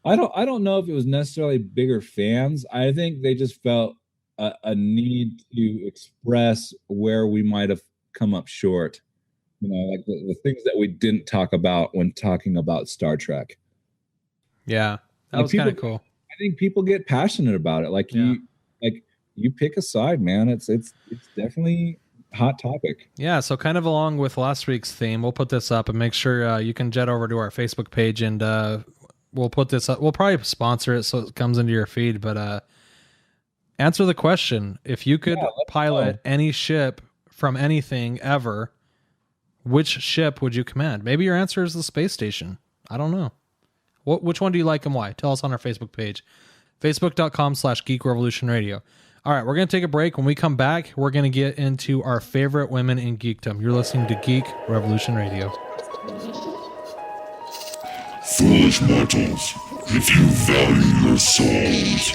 I don't know if it was necessarily bigger fans. I think they just felt a need to express where we might have come up short. Like the things that we didn't talk about when talking about Star Trek. Yeah, that was kind of cool. I think people get passionate about it. Like you pick a side, man. It's definitely a hot topic. Yeah, so kind of along with last week's theme, we'll put this up and make sure you can jet over to our Facebook page, and we'll put this up. We'll probably sponsor it so it comes into your feed, but answer the question. If you could pilot any ship from anything ever, which ship would you command? Maybe your answer is the space station. I don't know. Which one do you like and why? Tell us on our Facebook page, facebook.com/Geek Revolution Radio. All right, we're going to take a break. When we come back, we're going to get into our favorite women in geekdom. You're listening to Geek Revolution Radio. Foolish mortals, if you value your souls,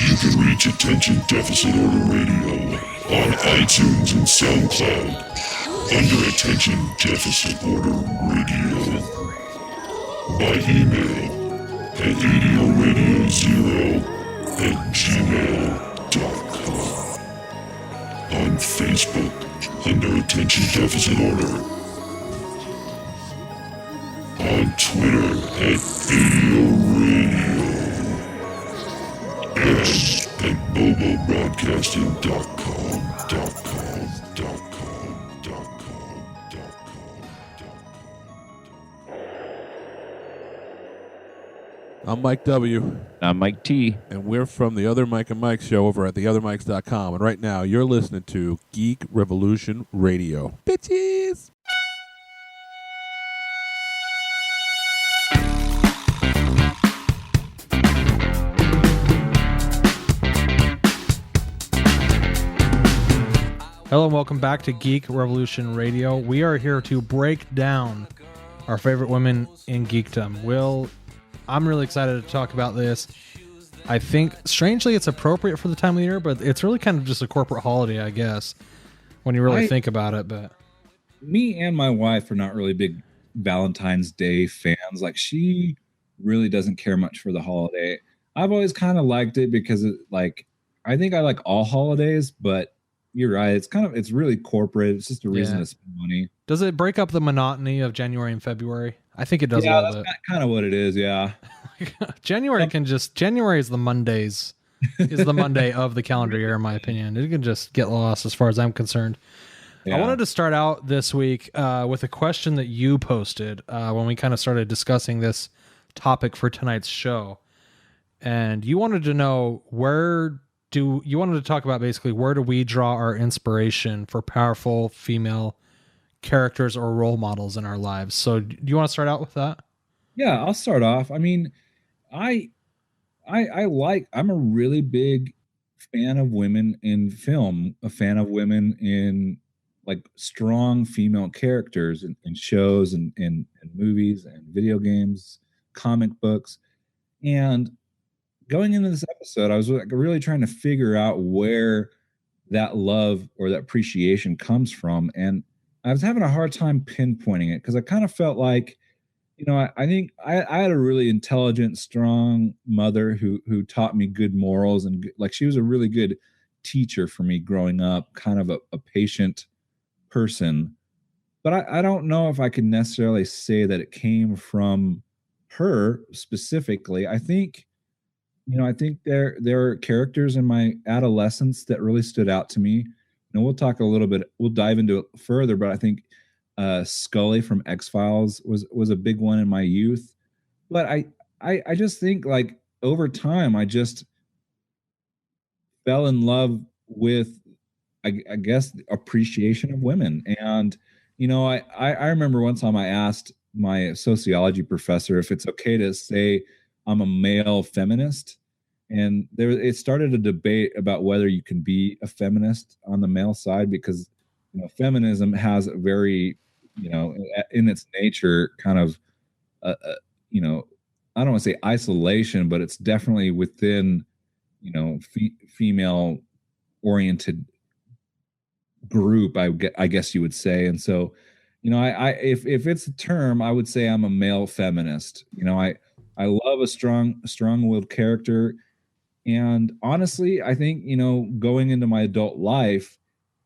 you can reach Attention Deficit Order Radio on iTunes and SoundCloud under Attention Deficit Order Radio. By email at ADORadio0 at gmail.com. On Facebook under Attention Deficit Order. On Twitter at Video Radio. And at bobobroadcasting.com. I'm Mike W. I'm Mike T. And we're from the Other Mike and Mike show over at theothermikes.com. And right now, you're listening to Geek Revolution Radio. Bitches! Hello and welcome back to Geek Revolution Radio. We are here to break down our favorite women in geekdom. I'm really excited to talk about this. I think, strangely, it's appropriate for the time of the year, but it's really kind of just a corporate holiday, I guess, when you really think about it. But me and my wife are not really big Valentine's Day fans. Like, she really doesn't care much for the holiday. I've always kind of liked it because I think I like all holidays, but you're right. It's really corporate. It's just a reason to spend money. Does it break up the monotony of January and February? I think it does a little bit. That's kind of what it is. Yeah. January is the Mondays, is the Monday of the calendar year, in my opinion. It can just get lost as far as I'm concerned. Yeah. I wanted to start out this week with a question that you posted when we kind of started discussing this topic for tonight's show. And you wanted to know you wanted to talk about basically where do we draw our inspiration for powerful female characters or role models in our lives. So do you want to start out with that? Yeah, I'll start off. I mean, I'm a really big fan of women in film, a fan of women in like strong female characters in shows and movies and video games, comic books. And going into this episode, I was really trying to figure out where that love or that appreciation comes from. And I was having a hard time pinpointing it because I kind of felt like, I think I had a really intelligent, strong mother who taught me good morals, and like she was a really good teacher for me growing up, kind of a patient person. But I don't know if I could necessarily say that it came from her specifically. I think there are characters in my adolescence that really stood out to me. And we'll talk a little bit, we'll dive into it further, but I think Scully from X-Files was a big one in my youth. But I just think like over time, I just fell in love with, I guess, appreciation of women. And, I remember one time I asked my sociology professor if it's okay to say I'm a male feminist. And it started a debate about whether you can be a feminist on the male side, because feminism has a very, in its nature, kind of, I don't want to say isolation, but it's definitely within, female oriented group, I guess you would say. And so, if it's a term, I would say I'm a male feminist. I love a strong-willed character. And honestly, I think, going into my adult life,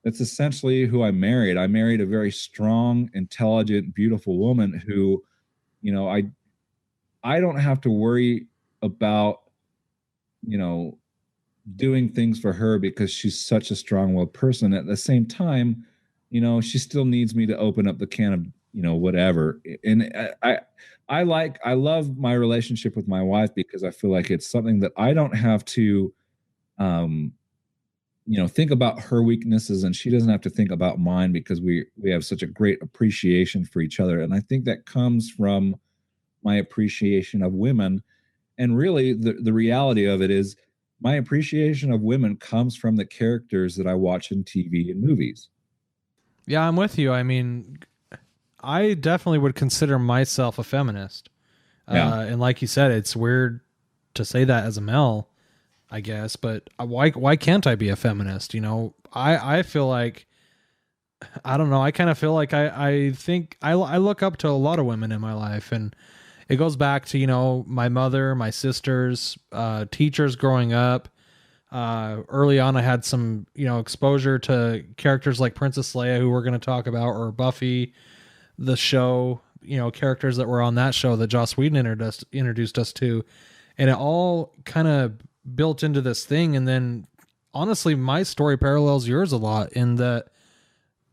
that's essentially who I married. I married a very strong, intelligent, beautiful woman who, I don't have to worry about, doing things for her because she's such a strong-willed person. At the same time, she still needs me to open up the can of, whatever. And I love my relationship with my wife because I feel like it's something that I don't have to, think about her weaknesses, and she doesn't have to think about mine, because we have such a great appreciation for each other. And I think that comes from my appreciation of women. And really the reality of it is my appreciation of women comes from the characters that I watch in TV and movies. Yeah, I'm with you. I mean, I definitely would consider myself a feminist. Yeah. And like you said, it's weird to say that as a male, I guess, but why can't I be a feminist? I feel like, I don't know. I kind of feel like I think I look up to a lot of women in my life, and it goes back to, you know, my mother, my sisters, teachers growing up. Early on, I had some, you know, exposure to characters like Princess Leia, who we're going to talk about, or Buffy, the show, you know, characters that were on that show that Joss Whedon introduced us to. And it all kind of built into this thing. And then honestly, my story parallels yours a lot in that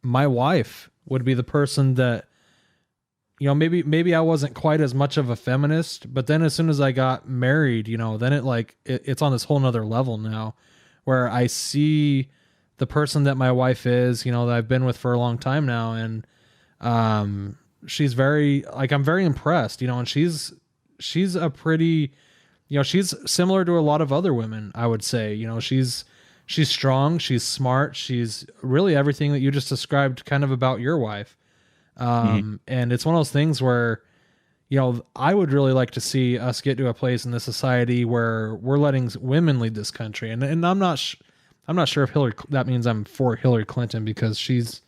my wife would be the person that, you know, maybe I wasn't quite as much of a feminist, but then as soon as I got married, you know, then it's on this whole nother level now where I see the person that my wife is, you know, that I've been with for a long time now. And, she's very, like, I'm very impressed, you know, and she's a pretty, you know, she's similar to a lot of other women, I would say. You know, she's strong, she's smart, she's really everything that you just described kind of about your wife. And it's one of those things where, you know, I would really like to see us get to a place in the society where we're letting women lead this country. And I'm not sure if that means I'm for Hillary Clinton, because she's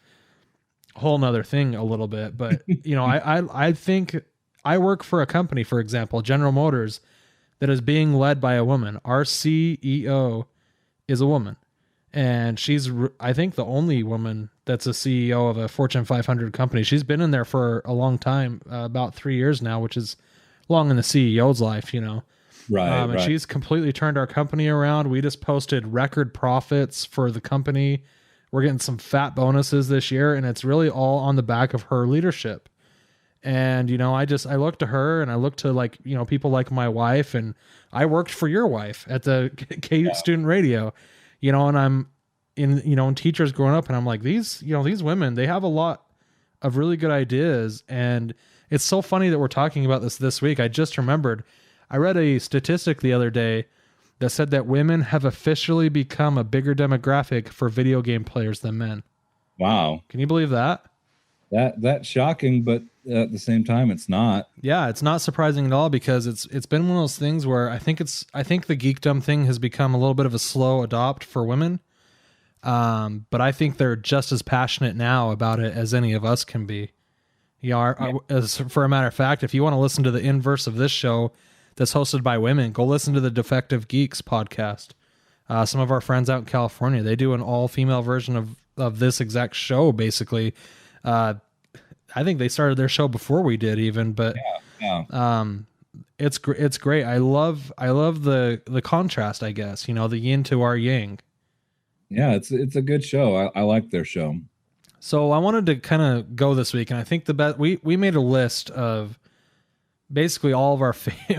a whole nother thing a little bit. But, you know, I think I work for a company, for example, General Motors, that is being led by a woman. Our CEO is a woman. And she's, I think, the only woman that's a CEO of a Fortune 500 company. She's been in there for a long time, about 3 years now, which is long in the CEO's life, you know. Right. And she's completely turned our company around. We just posted record profits for the company. We're getting some fat bonuses this year, and it's really all on the back of her leadership. And, you know, I look to her, and I look to, like, you know, people like my wife, and I worked for your wife at the K Student Radio. You know, and I'm in, you know, in teachers growing up, and I'm like, these women, they have a lot of really good ideas. And it's so funny that we're talking about this week. I just remembered, I read a statistic the other day that said that women have officially become a bigger demographic for video game players than men. Wow. Can you believe that? That's shocking, but at the same time, it's not. Yeah, it's not surprising at all, because it's been one of those things where I think the Geekdom thing has become a little bit of a slow adopt for women. But I think they're just as passionate now about it as any of us can be. You know, as for a matter of fact, if you want to listen to the inverse of this show that's hosted by women, go listen to the Defective Geeks podcast. Some of our friends out in California, they do an all-female version of this exact show, basically. I think they started their show before we did even, but it's great. I love the contrast, I guess, you know, the yin to our yang. Yeah, it's a good show. I like their show. So I wanted to kind of go this week, and I think we made a list of basically all of our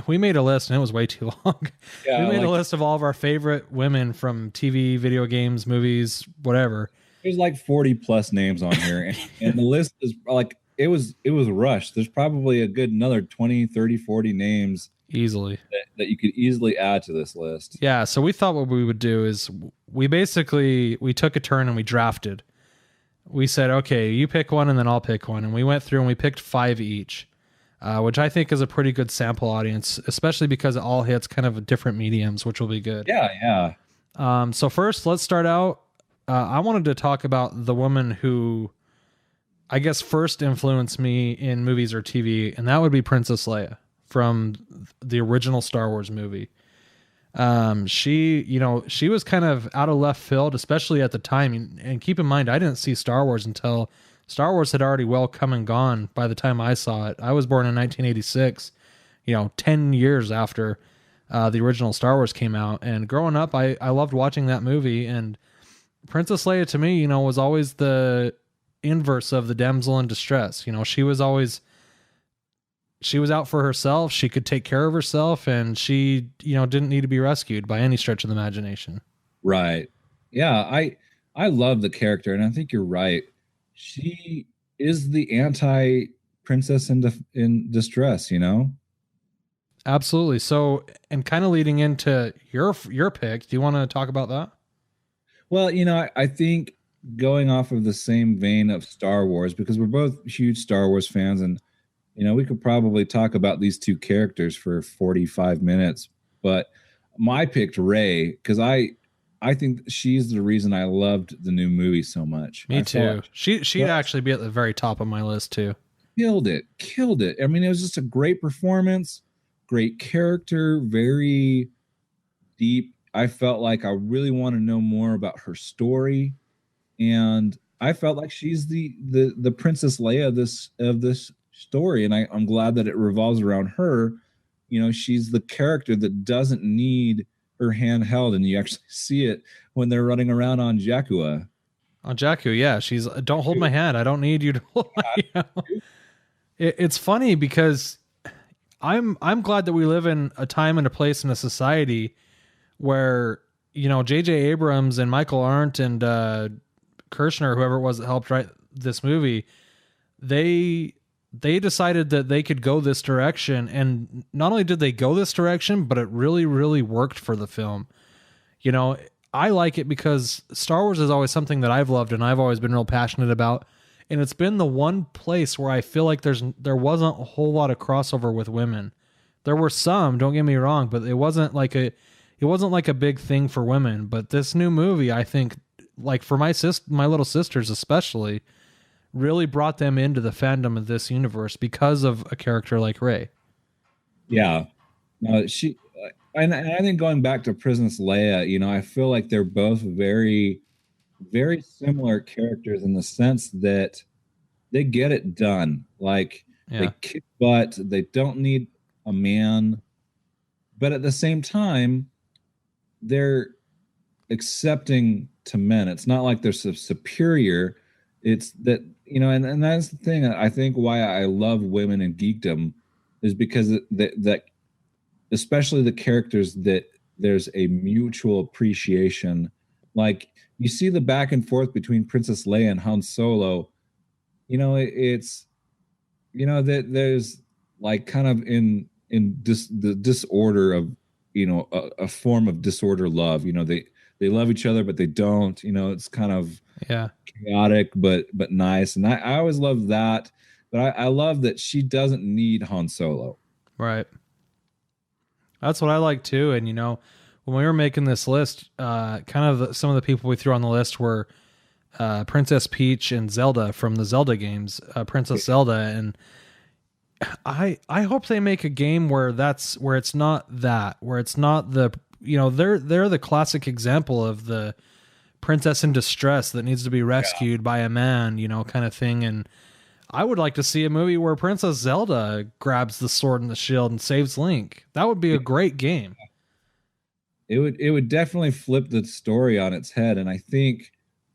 we made a list, and it was way too long. Yeah, we made a list of all of our favorite women from TV, video games, movies, whatever. There's like 40 plus names on here, and the list is like, it was rushed. There's probably a good another 20, 30, 40 names easily that you could easily add to this list. Yeah, so we thought what we would do is we took a turn and we drafted. We said, okay, you pick one and then I'll pick one. And we went through and we picked 5 each, which I think is a pretty good sample audience, especially because it all hits kind of different mediums, which will be good. Yeah. So first, let's start out. I wanted to talk about the woman who I guess first influenced me in movies or TV, and that would be Princess Leia from the original Star Wars movie. She was kind of out of left field, especially at the time. And keep in mind, I didn't see Star Wars until Star Wars had already well come and gone by the time I saw it. I was born in 1986, 10 years after the original Star Wars came out. And growing up, I loved watching that movie. And Princess Leia to me, was always the inverse of the damsel in distress. She was out for herself. She could take care of herself, and she, didn't need to be rescued by any stretch of the imagination. Right. Yeah. I love the character, and I think you're right. She is the anti princess in distress, Absolutely. So, and kind of leading into your pick, do you want to talk about that? Well, I think going off of the same vein of Star Wars, because we're both huge Star Wars fans, and we could probably talk about these two characters for 45 minutes, but I picked Rey because I think she's the reason I loved the new movie so much. Me too. She'd actually be at the very top of my list too. killed it. I mean, it was just a great performance, great character, very deep. I felt like I really want to know more about her story, and I felt like she's the Princess Leia of this story, and I'm glad that it revolves around her. You know, she's the character that doesn't need her hand held, and you actually see it when they're running around on Jakku. On Jakku, yeah, she's don't hold my hand. I don't need you to hold my hand. It's funny because I'm glad that we live in a time and a place in a society where, you know, J.J. Abrams and Michael Arndt and Kirshner, whoever it was that helped write this movie, they decided that they could go this direction, and not only did they go this direction, but it really, really worked for the film. You know, I like it because Star Wars is always something that I've loved and I've always been real passionate about, and it's been the one place where I feel like there wasn't a whole lot of crossover with women. There were some, don't get me wrong, but it wasn't like a big thing for women. But this new movie, I think, like for my little sisters especially, really brought them into the fandom of this universe because of a character like Rey. Yeah, no, and I think going back to Princess Leia, you know, I feel like they're both very, very similar characters in the sense that they get it done. Like they kick butt, they don't need a man, but at the same time, they're accepting to men. It's not like they're superior. It's that, you know, and that's the thing. I think why I love women in geekdom is because that especially the characters that there's a mutual appreciation. Like you see the back and forth between Princess Leia and Han Solo. You know, it's, you know, that there's like kind of in the disorder of, you know, a form of disorder love. You know, they love each other, but they don't. You know, it's kind of chaotic, but nice. And I always love that. But I love that she doesn't need Han Solo. Right. That's what I like too. And, you know, when we were making this list, some of the people we threw on the list were Princess Peach and Zelda from the Zelda games, Princess Zelda. And I hope they make a game where it's not the, you know, they're the classic example of the princess in distress that needs to be rescued by a man, you know, kind of thing. And I would like to see a movie where Princess Zelda grabs the sword and the shield and saves Link. That would be a great game. It would definitely flip the story on its head. And I think,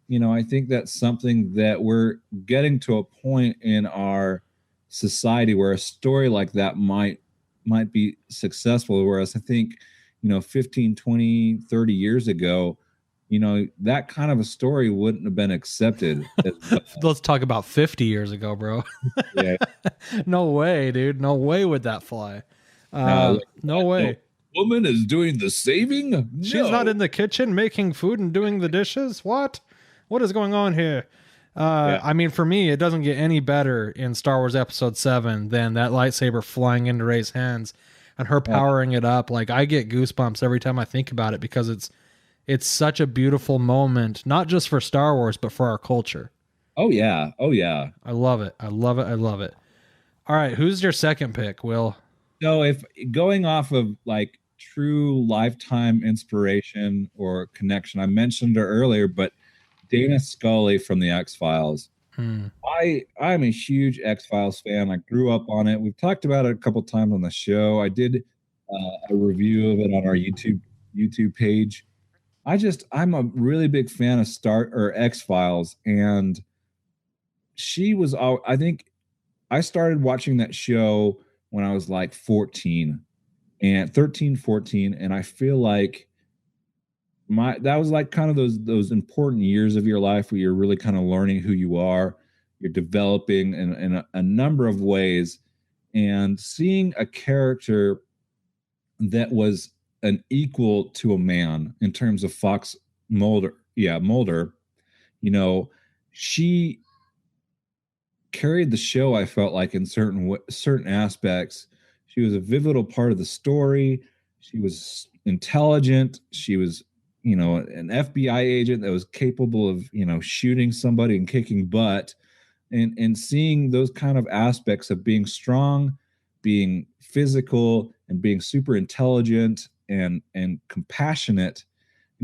you know, I think that's something that we're getting to a point in our society where a story like that might be successful. Whereas I think, you know, 15, 20, 30 years ago, you know, that kind of a story wouldn't have been accepted. Let's talk about 50 years ago, bro. Yeah. No way, dude. No way would that fly. No way. Woman is doing the saving? No. She's not in the kitchen making food and doing the dishes? What is going on here? I mean, for me, it doesn't get any better in Star Wars Episode 7 than that lightsaber flying into Rey's hands and her powering it up. Like, I get goosebumps every time I think about it because it's such a beautiful moment, not just for Star Wars, but for our culture. Oh, yeah. Oh, yeah. I love it. I love it. I love it. All right. Who's your second pick, Will? So if going off of like true lifetime inspiration or connection, I mentioned her earlier, but Dana Scully from the X-Files. I'm a huge X-Files fan. I grew up on it. We've talked about it a couple times on the show. I did a review of it on our YouTube page. I'm a really big fan of X-Files, and she was I think I started watching that show when I was like 13, 14, and I feel like that was like kind of those important years of your life where you're really kind of learning who you are. You're developing in a number of ways, and seeing a character that was an equal to a man in terms of Fox Mulder. Yeah, Mulder. You know, she carried the show. I felt like in certain aspects, she was a pivotal part of the story. She was intelligent. She was, you know, an FBI agent that was capable of, you know, shooting somebody and kicking butt. and seeing those kind of aspects of being strong, being physical, and being super intelligent and compassionate.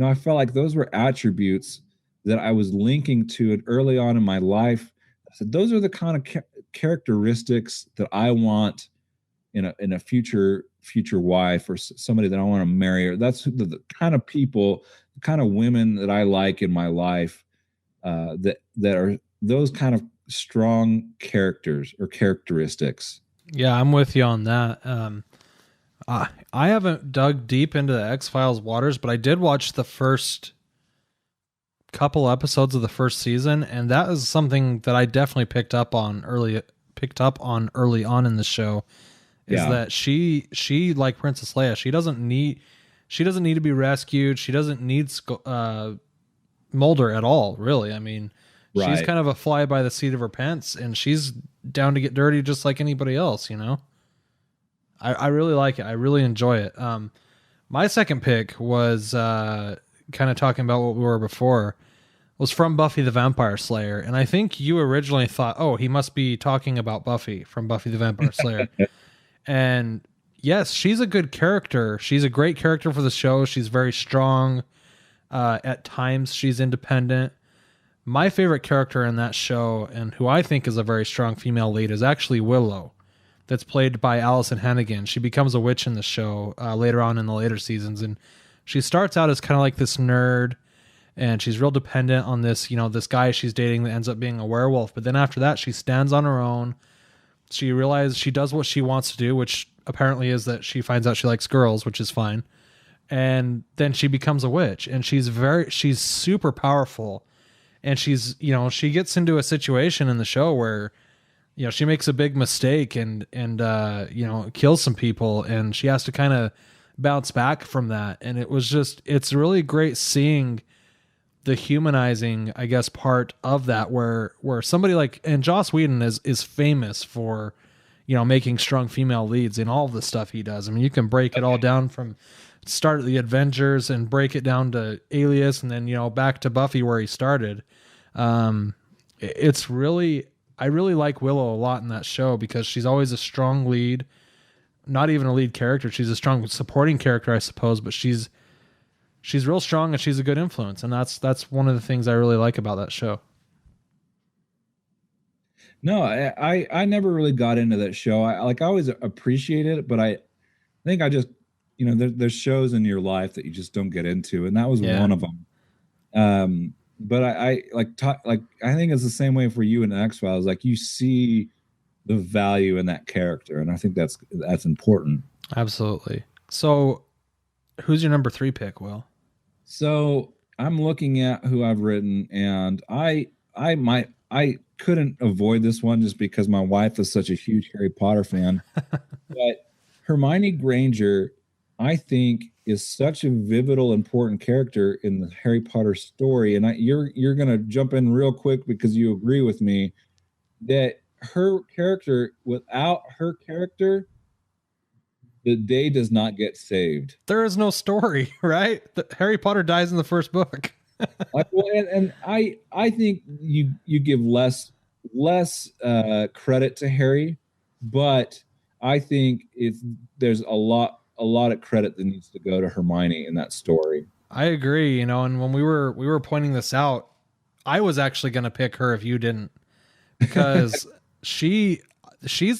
I felt like those were attributes that I was linking to it early on in my life. I said those are the kind of characteristics that I want in a future wife, or somebody that I want to marry. Or that's the kind of people, the kind of women that I like in my life, that are those kind of strong characters or characteristics. Yeah, I'm with you on that. I haven't dug deep into the X-Files waters, but I did watch the first couple episodes of the first season, and that is something that I definitely picked up on early on in the show. Is that she like Princess Leia? She doesn't need to be rescued. She doesn't need Mulder at all, really. I mean, she's kind of a fly by the seat of her pants, and she's down to get dirty just like anybody else, I really like it. I really enjoy it. My second pick was kind of talking about what we were before, was from Buffy the Vampire Slayer. And I think you originally thought, oh, he must be talking about Buffy from Buffy the Vampire Slayer. And yes, she's a good character. She's a great character for the show. She's very strong. At times, she's independent. My favorite character in that show, and who I think is a very strong female lead, is actually Willow, that's played by Allison Hannigan. She becomes a witch in the show later on in the later seasons, and she starts out as kind of like this nerd, and she's real dependent on this, this guy she's dating that ends up being a werewolf. But then after that, she stands on her own. She realizes she does what she wants to do, which apparently is that she finds out she likes girls, which is fine. And then she becomes a witch, and she's super powerful. And she's, she gets into a situation in the show where, she makes a big mistake and kills some people, and she has to kind of bounce back from that. And it's really great seeing the humanizing, I guess, part of that, where somebody like, and Joss Whedon is famous for, making strong female leads in all of the stuff he does. I mean, you can break it all down from start at the Avengers and break it down to Alias, and then, back to Buffy where he started. I really like Willow a lot in that show because she's always a strong lead, not even a lead character. She's a strong supporting character, I suppose, but she's real strong and she's a good influence. And that's one of the things I really like about that show. No, I never really got into that show. I always appreciated it, but I think I just, there's shows in your life that you just don't get into. And that was one of them. But I think it's the same way for you in X-Files. Like, you see the value in that character, and I think that's important. Absolutely. So, who's your number 3 pick, Will? So I'm looking at who I've written, and I couldn't avoid this one just because my wife is such a huge Harry Potter fan. But Hermione Granger, I think, is such a pivotal, important character in the Harry Potter story. And you're going to jump in real quick because you agree with me that her character, without her character, the day does not get saved. There is no story, right? Harry Potter dies in the first book. I think you give less credit to Harry, but I think there's a lot of credit that needs to go to Hermione in that story. I agree, and when we were pointing this out, I was actually going to pick her if you didn't, because she's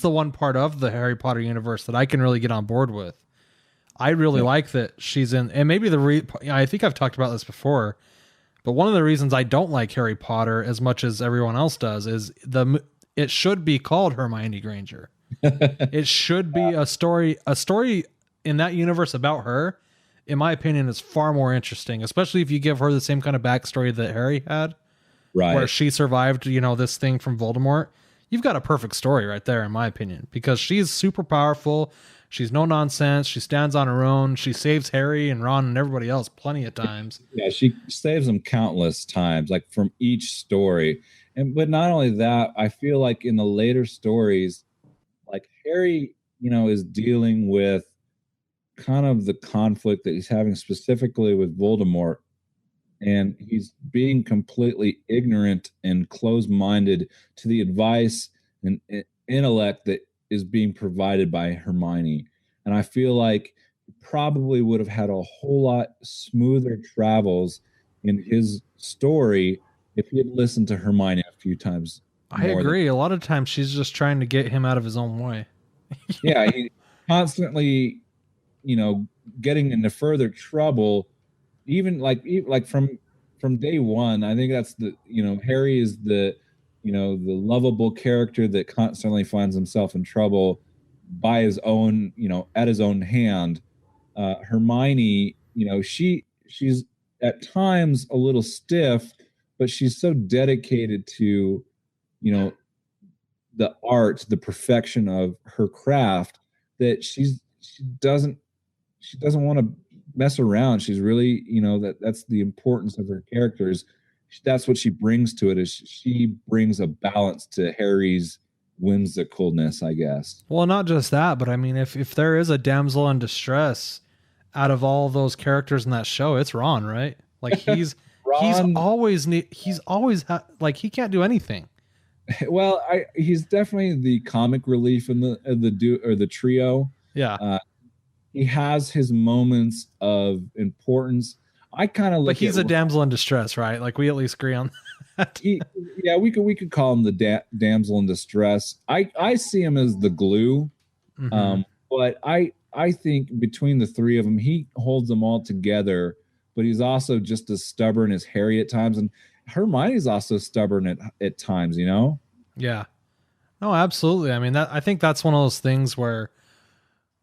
the one part of the Harry Potter universe that I can really get on board with. I really like that she's in, and maybe I think I've talked about this before, but one of the reasons I don't like Harry Potter as much as everyone else does is it should be called Hermione Granger. It should be a story in that universe about her, in my opinion, is far more interesting, especially if you give her the same kind of backstory that Harry had, right? Where she survived, this thing from Voldemort. You've got a perfect story right there, in my opinion, because she's super powerful. She's no nonsense. She stands on her own. She saves Harry and Ron and everybody else plenty of times. Yeah, she saves them countless times, like from each story. But not only that, I feel like in the later stories, like Harry, is dealing with kind of the conflict that he's having specifically with Voldemort. and he's being completely ignorant and closed-minded to the advice and intellect that is being provided by Hermione. And I feel like he probably would have had a whole lot smoother travels in his story if he had listened to Hermione a few times. I agree. A lot of times she's just trying to get him out of his own way. Yeah, he constantly, getting into further trouble, even like from day one. I think that's Harry is the lovable character that constantly finds himself in trouble by his own, at his own hand. Hermione, she's at times a little stiff, but she's so dedicated to, the art, the perfection of her craft, that she doesn't want to mess around. She's really, that's the importance of her characters. That's what she brings to it, is she brings a balance to Harry's whimsicalness, I guess. Well, not just that, but I mean, if there is a damsel in distress out of all those characters in that show, it's Ron, right? Like he's always like he can't do anything. Well, he's definitely the comic relief in the trio. Yeah. He has his moments of importance. I kind of look. But he's a damsel in distress, right? Like we at least agree on that. We could call him the damsel in distress. I see him as the glue. Mm-hmm. But I think between the three of them, he holds them all together. But he's also just as stubborn as Harry at times, and Hermione's also stubborn at times. Yeah. No, absolutely. I mean, I think that's one of those things where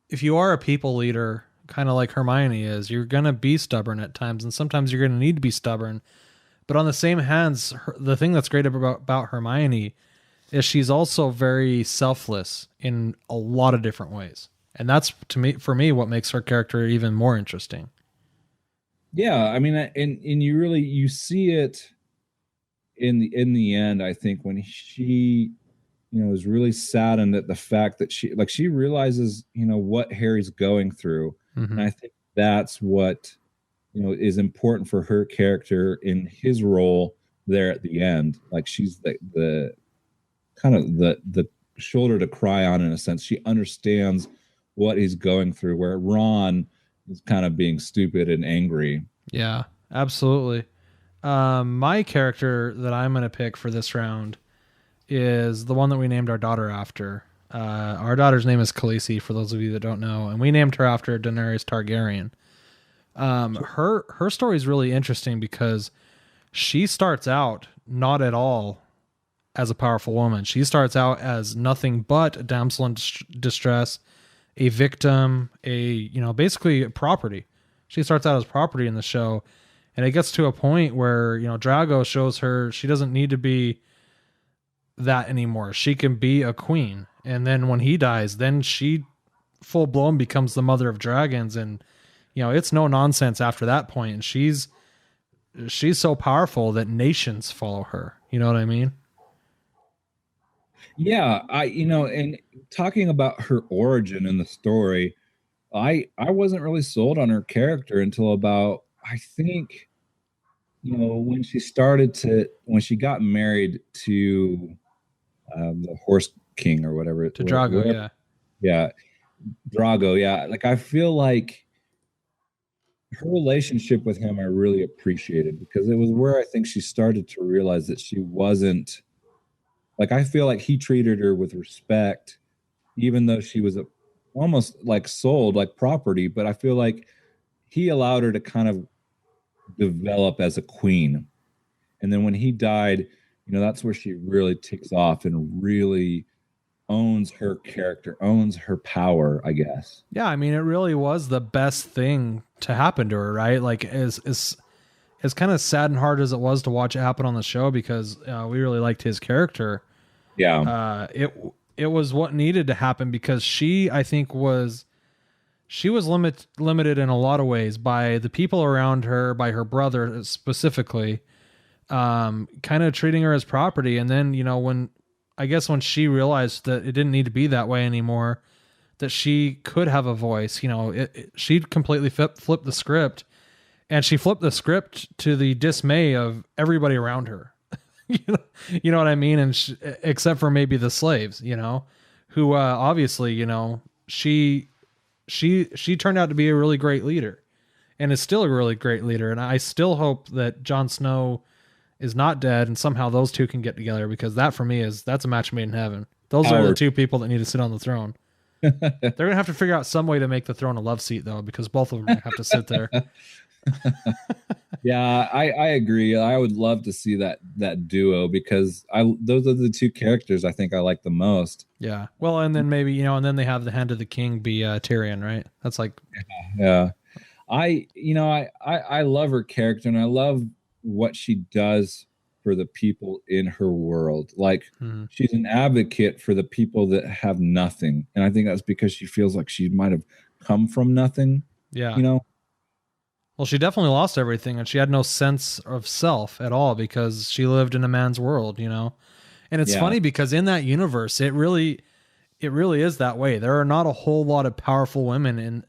if you are a people leader, kind of like Hermione is, you're going to be stubborn at times, and sometimes you're going to need to be stubborn. But on the same hands, the thing that's great about Hermione is she's also very selfless in a lot of different ways. And that's, for me, what makes her character even more interesting. Yeah, I mean, and you see it in the end. I think when she, is really saddened at the fact that she realizes, what Harry's going through, Mm-hmm. and I think that's what is important for her character in his role there at the end. Like she's the kind of the shoulder to cry on, in a sense. She understands what he's going through, where Ron is kind of being stupid and angry. Yeah, absolutely. My character that I'm going to pick for this round is the one that we named our daughter after. Our daughter's name is Khaleesi, for those of you that don't know, and we named her after Daenerys Targaryen. Her story is really interesting because she starts out not at all as a powerful woman. She starts out as nothing but a damsel in distress, a victim, basically property. She starts out as property in the show, and it gets to a point where, Drago shows her she doesn't need to be that anymore. She can be a queen. And then when he dies, then she full blown becomes the mother of dragons. And, it's no nonsense after that point. And she's so powerful that nations follow her. You know what I mean? Yeah, and talking about her origin in the story, I wasn't really sold on her character until about, I think, when she got married to the Horse King or whatever. To Drago, yeah, Drago, yeah. Like I feel like her relationship with him I really appreciated, because it was where I think she started to realize that she wasn't, like, I feel like he treated her with respect, even though she was almost like sold, like property. But I feel like he allowed her to kind of develop as a queen. And then when he died, that's where she really takes off and really owns her character, owns her power, I guess. Yeah, I mean, it really was the best thing to happen to her, right? Like, as kind of sad and hard as it was to watch it happen on the show, because we really liked his character. Yeah. It was what needed to happen, because I think she was limited in a lot of ways by the people around her, by her brother specifically, kind of treating her as property. And then, when she realized that it didn't need to be that way anymore, that she could have a voice, she completely flipped the script and she flipped the script to the dismay of everybody around her. You know what I mean? And except for maybe the slaves, who obviously, she turned out to be a really great leader, and is still a really great leader. And I still hope that Jon Snow is not dead, and somehow those two can get together, because that for me that's a match made in heaven. Those are the two people that need to sit on the throne. They're gonna have to figure out some way to make the throne a love seat, though, because both of them have to sit there. Yeah, I agree. I would love to see that duo, because those are the two characters I think I like the most. Yeah. Well, and then maybe, and then they have the Hand of the King be Tyrion, right? That's like, Yeah. I love her character, and I love what she does for the people in her world. Like, she's an advocate for the people that have nothing. And I think that's because she feels like she might have come from nothing. yeah. Well, she definitely lost everything, and she had no sense of self at all because she lived in a man's world, And it's funny because in that universe, it really is that way. There are not a whole lot of powerful women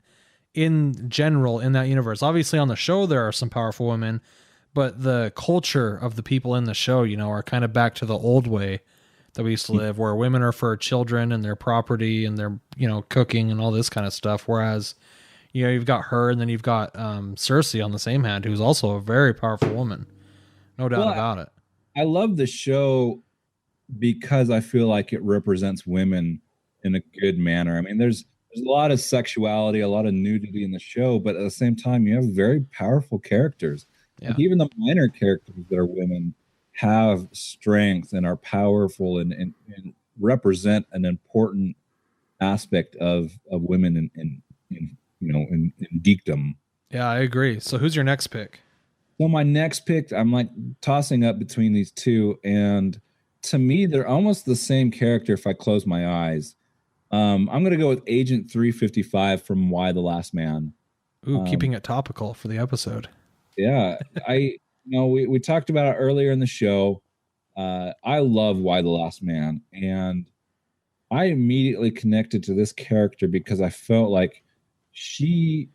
in general in that universe. Obviously on the show, there are some powerful women, but the culture of the people in the show, are kind of back to the old way that we used to live, where women are for children and their property and their, cooking and all this kind of stuff. Whereas, you've got her, and then you've got Cersei on the same hand, who's also a very powerful woman. No doubt about it. I love the show because I feel like it represents women in a good manner. I mean, there's a lot of sexuality, a lot of nudity in the show, but at the same time, you have very powerful characters. Yeah. Like, even the minor characters that are women have strength and are powerful and represent an important aspect of women in geekdom. Yeah, I agree. So who's your next pick? So my next pick, I'm like tossing up between these two, and to me, they're almost the same character if I close my eyes. I'm going to go with Agent 355 from Why the Last Man. Ooh, keeping it topical for the episode. Yeah, we talked about it earlier in the show. I love Why the Last Man, and I immediately connected to this character because I felt like she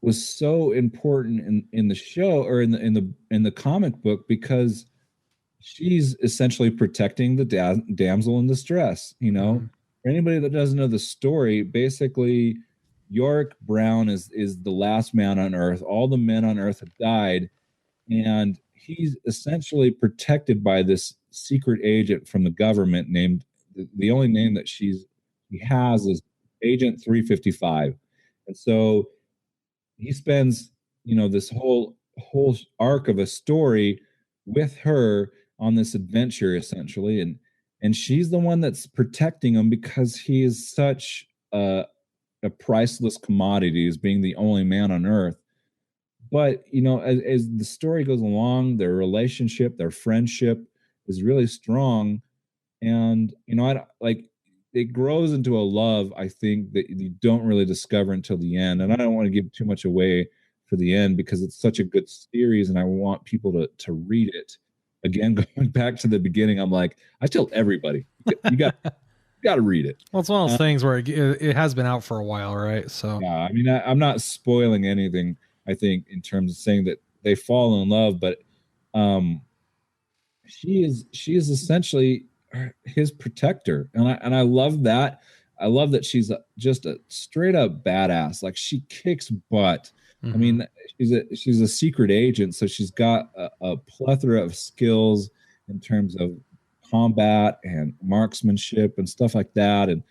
was so important in the show, or in the comic book, because she's essentially protecting the damsel in distress. For anybody that doesn't know the story, basically Yorick Brown is the last man on Earth. All the men on Earth have died, and he's essentially protected by this secret agent from the government named, the only name that he has is Agent 355. And so he spends, this whole arc of a story with her on this adventure, essentially, and she's the one that's protecting him because he is such a priceless commodity, as being the only man on Earth. But as the story goes along, their relationship, their friendship is really strong, and it grows into a love, I think, that you don't really discover until the end. And I don't want to give too much away for the end because it's such a good series, and I want people to read it. Again, going back to the beginning, I'm like, I tell everybody, you got to read it. Well, it's one of those things where it has been out for a while, right? So yeah, I mean, I'm not spoiling anything, I think, in terms of saying that they fall in love, but she is essentially his protector, and I love that. I love that she's just a straight up badass. Like, she kicks butt. I mean, she's a secret agent, so she's got a plethora of skills in terms of combat and marksmanship and stuff like that. And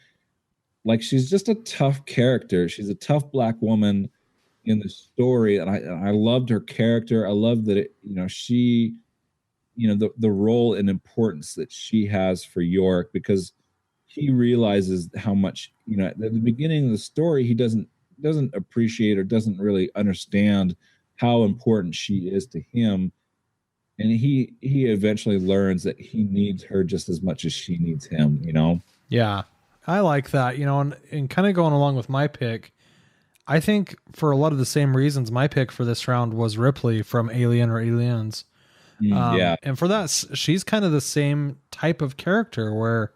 like, she's just a tough character. She's a tough black woman in the story, and I loved her character. I love that she, the role and importance that she has for York, because he realizes how much, at the beginning of the story, he doesn't appreciate or doesn't really understand how important she is to him, and he eventually learns that he needs her just as much as she needs him. Yeah, I like that. And kind of going along with my pick, I think for a lot of the same reasons, my pick for this round was Ripley from Alien or Aliens. Yeah, and for that, she's kind of the same type of character where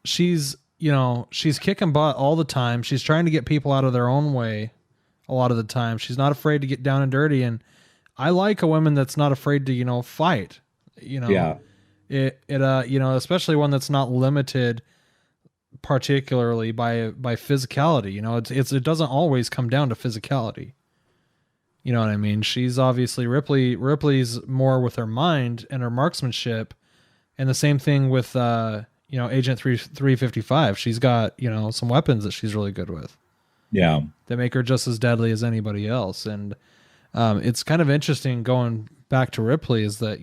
she's kicking butt all the time. She's trying to get people out of their own way, a lot of the time. She's not afraid to get down and dirty, and I like a woman that's not afraid to, fight. Yeah. Especially one that's not limited particularly by physicality. It doesn't always come down to physicality. You know what I mean? She's obviously Ripley's more with her mind and her marksmanship, and the same thing with Agent 355. She's got some weapons that she's really good with. Yeah, that make her just as deadly as anybody else. And it's kind of interesting going back to Ripley is that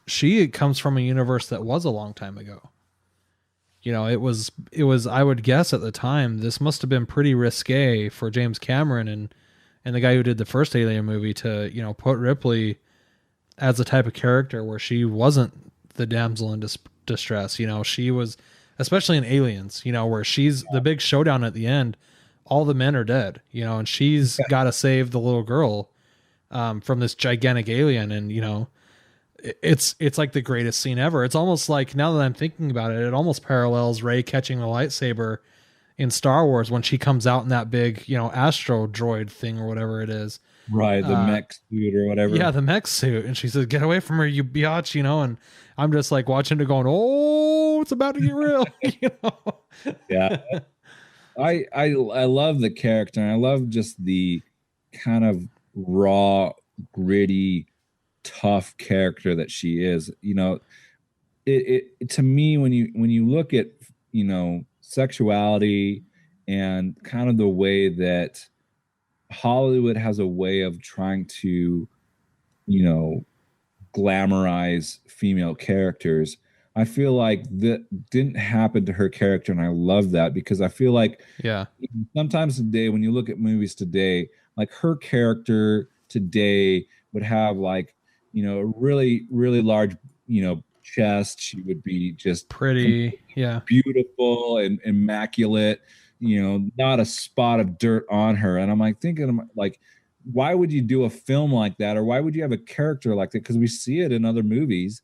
she comes from a universe that was a long time ago. It was I would guess at the time this must have been pretty risque for James Cameron and the guy who did the first Alien movie to put Ripley as a type of character where she wasn't the damsel in distress. She was, especially in Aliens, where she's the big showdown at the end, all the men are dead, and she's got to save the little girl from this gigantic alien. And it's like the greatest scene ever. It's almost like, now that I'm thinking about it, it almost parallels Rey catching the lightsaber in Star Wars when she comes out in that big astro droid thing or whatever it is, right, the mech suit or whatever. Yeah, the mech suit. And she says, "Get away from her, you biatch," and I'm just like watching it going, "Oh, it's about to get real." Yeah, I love the character, and I love just the kind of raw, gritty, tough character that she is. It to me, when you look at sexuality and kind of the way that Hollywood has a way of trying to glamorize female characters, I feel like that didn't happen to her character, and I love that, because I feel like sometimes today, when you look at movies today, like her character today would have like a really, really large chest. She would be just pretty, beautiful and immaculate, not a spot of dirt on her. And I'm like thinking, like, why would you do a film like that, or why would you have a character like that? Because we see it in other movies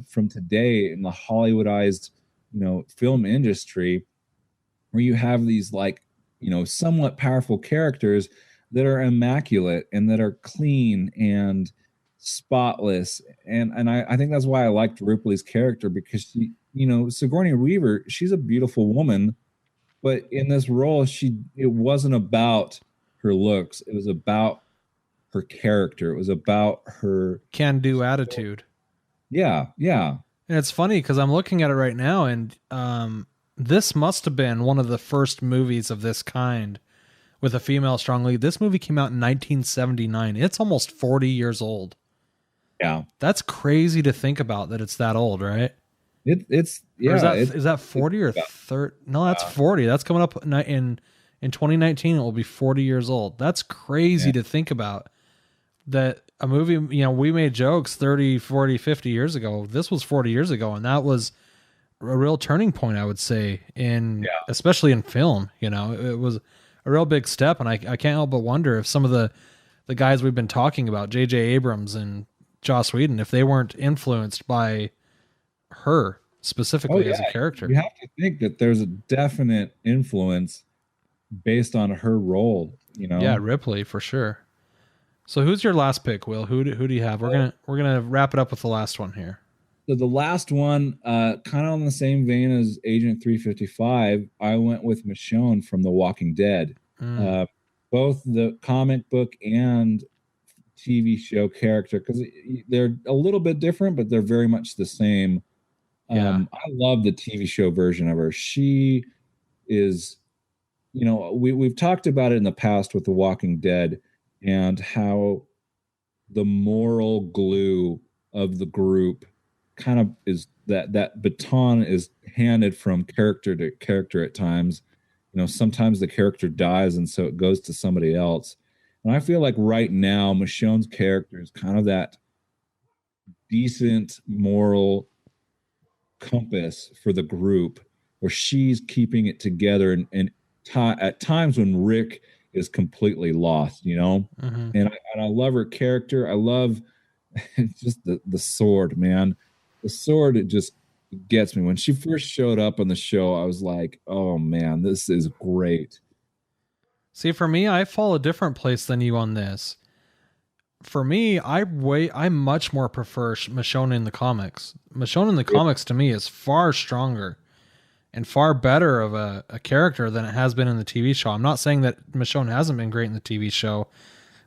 from today in the Hollywoodized film industry, where you have these like somewhat powerful characters that are immaculate and that are clean and spotless. And I think that's why I liked Ripley's character, because she, Sigourney Weaver, she's a beautiful woman, but in this role, it wasn't about her looks. It was about her character. It was about her can-do attitude. Yeah. And it's funny because I'm looking at it right now, and this must have been one of the first movies of this kind with a female strong lead. This movie came out in 1979. It's almost 40 years old. Yeah, that's crazy to think about, that it's that old, right? Is that 40 or 30? No, that's 40. That's coming up in 2019. It will be 40 years old. That's crazy to think about. That a movie, we made jokes 30, 40, 50 years ago. This was 40 years ago, and that was a real turning point, I would say, especially in film. It was a real big step, and I can't help but wonder if some of the guys we've been talking about, J.J. Abrams and Joss Whedon, if they weren't influenced by her specifically as a character. You have to think that there's a definite influence based on her role, Yeah, Ripley for sure. So who's your last pick, Will? Who do you have? We're gonna wrap it up with the last one here. So the last one, kind of on the same vein as Agent 355, I went with Michonne from The Walking Dead. Both the comic book and TV show character, because they're a little bit different, but they're very much the same. I love the TV show version of her. She is, we've talked about it in the past with The Walking Dead and how the moral glue of the group kind of is that baton is handed from character to character at times. Sometimes the character dies, and so it goes to somebody else. And I feel like right now, Michonne's character is kind of that decent moral compass for the group, where she's keeping it together and at times when Rick is completely lost, Mm-hmm. And I love her character. I love just the sword, man. The sword, it just gets me. When she first showed up on the show, I was like, oh man, this is great. See, for me, I fall a different place than you on this. For me, I much more prefer Michonne in the comics. Michonne in the comics to me is far stronger and far better of a character than it has been in the TV show. I'm not saying that Michonne hasn't been great in the TV show,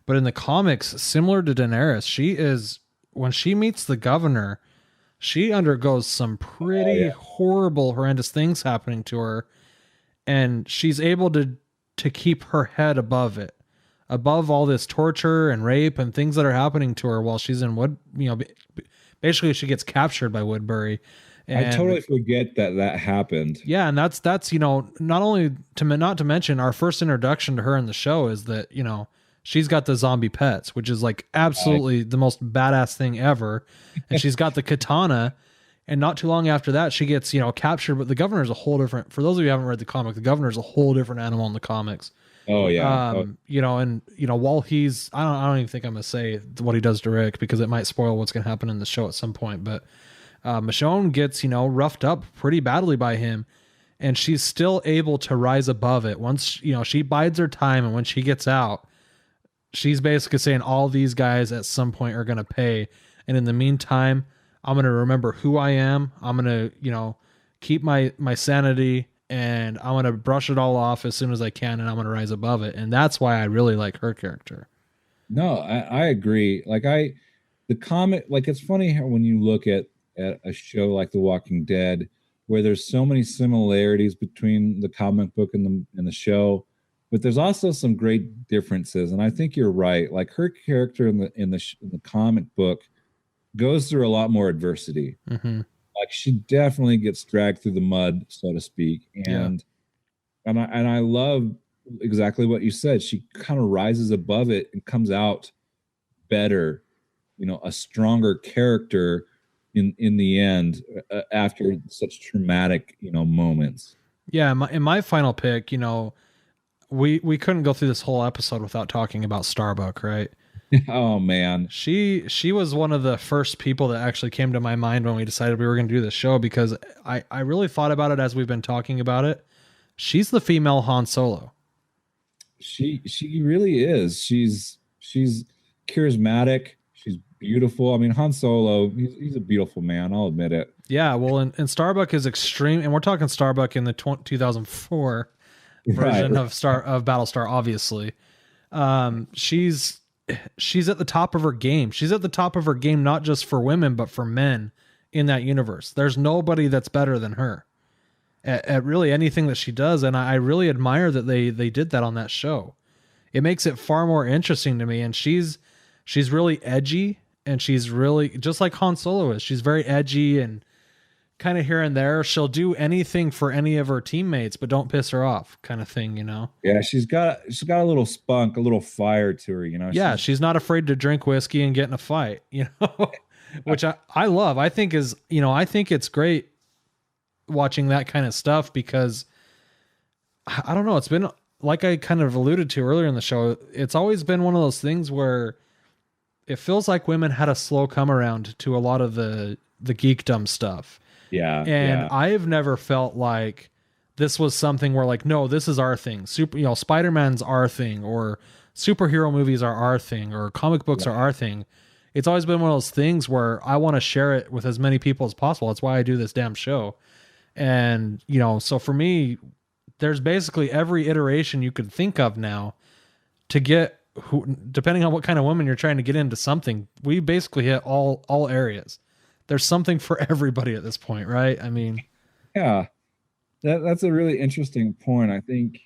but in the comics, similar to Daenerys, when she meets the governor, she undergoes some pretty horrible, horrendous things happening to her, and she's able to keep her head above it, above all this torture and rape and things that are happening to her while she's in basically she gets captured by Woodbury. And I totally forget that happened. Yeah, and that's not only not to mention our first introduction to her in the show is that she's got the zombie pets, which is like absolutely the most badass thing ever, and she's got the katana. And not too long after that, she gets captured. But the governor's a whole different. For those of you who haven't read the comic, the governor's a whole different animal in the comics. Oh yeah. While he's, I don't even think I'm gonna say what he does to Rick because it might spoil what's gonna happen in the show at some point. But Michonne gets roughed up pretty badly by him, and she's still able to rise above it. Once she bides her time, and when she gets out, she's basically saying all these guys at some point are gonna pay, and in the meantime, I'm going to remember who I am. I'm going to, keep my sanity, and I'm going to brush it all off as soon as I can, and I'm going to rise above it. And that's why I really like her character. No, I agree. The comic, it's funny how when you look at a show like The Walking Dead, where there's so many similarities between the comic book and the show, but there's also some great differences. And I think you're right. Like her character in the comic book goes through a lot more adversity. Mm-hmm. Like she definitely gets dragged through the mud, so to speak. And I love exactly what you said. She kind of rises above it and comes out better, a stronger character in the end after such traumatic, moments. Yeah. In my final pick, we couldn't go through this whole episode without talking about Starbuck, right? Oh man, she was one of the first people that actually came to my mind when we decided we were going to do this show, because I really thought about it as we've been talking about it. She's the female Han Solo. She really is. She's charismatic. She's beautiful. I mean, Han Solo, he's a beautiful man. I'll admit it. Yeah, well, and Starbuck is extreme, and we're talking Starbuck in the 2004 version of Battlestar, obviously. She's at the top of her game. She's at the top of her game, not just for women, but for men in that universe. There's nobody that's better than her at really anything that she does. And I really admire that they did that on that show. It makes it far more interesting to me. And she's really edgy, and she's really just like Han Solo is. She's very edgy and kind of here and there. She'll do anything for any of her teammates, but don't piss her off, kind of thing, Yeah, she's got a little spunk, a little fire to her, Yeah, she's not afraid to drink whiskey and get in a fight, which I love. I think I think it's great watching that kind of stuff, because I don't know, it's been, like I kind of alluded to earlier in the show, it's always been one of those things where it feels like women had a slow come around to a lot of the geekdom stuff. Yeah. And I've never felt like this was something where like, no, this is our thing. Spider-Man's our thing, or superhero movies are our thing, or comic books are our thing. It's always been one of those things where I want to share it with as many people as possible. That's why I do this damn show. And, so for me, there's basically every iteration you could think of now to get depending on what kind of woman you're trying to get into something. We basically hit all areas. There's something for everybody at this point, right? I mean, yeah, that's a really interesting point. I think,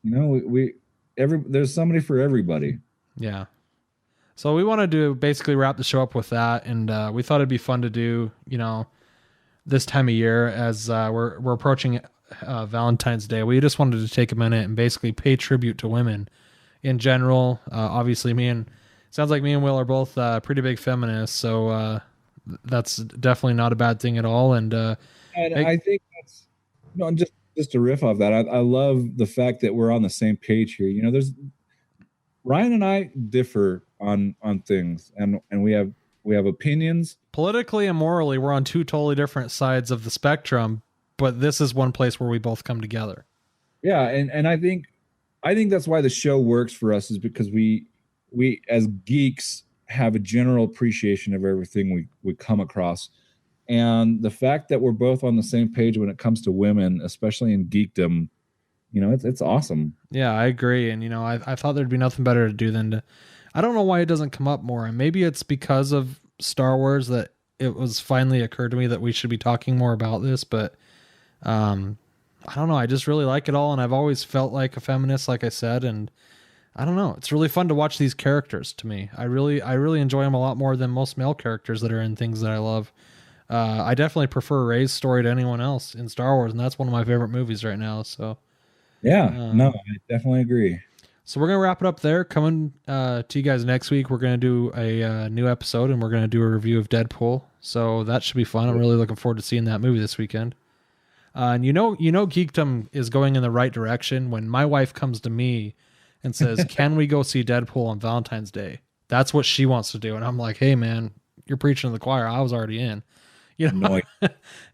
there's somebody for everybody. Yeah. So we wanted to basically wrap the show up with that, and we thought it'd be fun to do, this time of year as we're approaching Valentine's Day. We just wanted to take a minute and basically pay tribute to women in general. Obviously, sounds like me and Will are both pretty big feminists, so that's definitely not a bad thing at all. And I think that's just to riff off that. I love the fact that we're on the same page here. There's Ryan and I differ on things, and we have opinions. Politically and morally, we're on two totally different sides of the spectrum, but this is one place where we both come together. Yeah, and I think I think that's why the show works for us, is because we as geeks have a general appreciation of everything we come across. And the fact that we're both on the same page when it comes to women, especially in geekdom, it's awesome. Yeah, I agree. And, I thought there'd be nothing better to do than to, I don't know why it doesn't come up more. And maybe it's because of Star Wars that it was finally occurred to me that we should be talking more about this. But I don't know. I just really like it all. And I've always felt like a feminist, like I said. And I don't know. It's really fun to watch these characters to me. I really enjoy them a lot more than most male characters that are in things that I love. I definitely prefer Rey's story to anyone else in Star Wars. And that's one of my favorite movies right now. So. Yeah, no, I definitely agree. So we're going to wrap it up there. Coming to you guys next week, we're going to do a new episode, and we're going to do a review of Deadpool. So that should be fun. I'm really looking forward to seeing that movie this weekend. And Geekdom is going in the right direction when my wife comes to me and says, can we go see Deadpool on Valentine's Day? That's what she wants to do. And I'm like, hey, man, you're preaching to the choir. I was already in.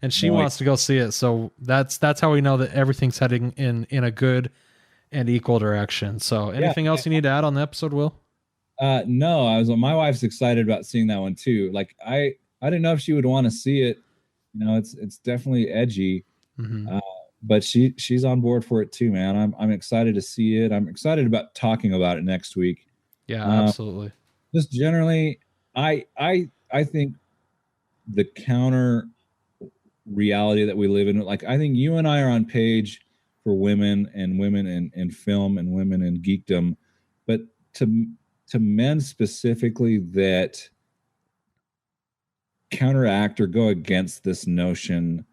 And she wants to go see it. So that's how we know that everything's heading in a good and equal direction. So anything else you need to add on the episode, Will? No, my wife's excited about seeing that one too. Like I didn't know if she would want to see it. It's definitely edgy. Mm-hmm. But she's on board for it too, man. I'm excited to see it. I'm excited about talking about it next week. Yeah, absolutely. Just generally, I think the counter reality that we live in, like I think you and I are on page for women in film and women in geekdom, but to men specifically that counteract or go against this notion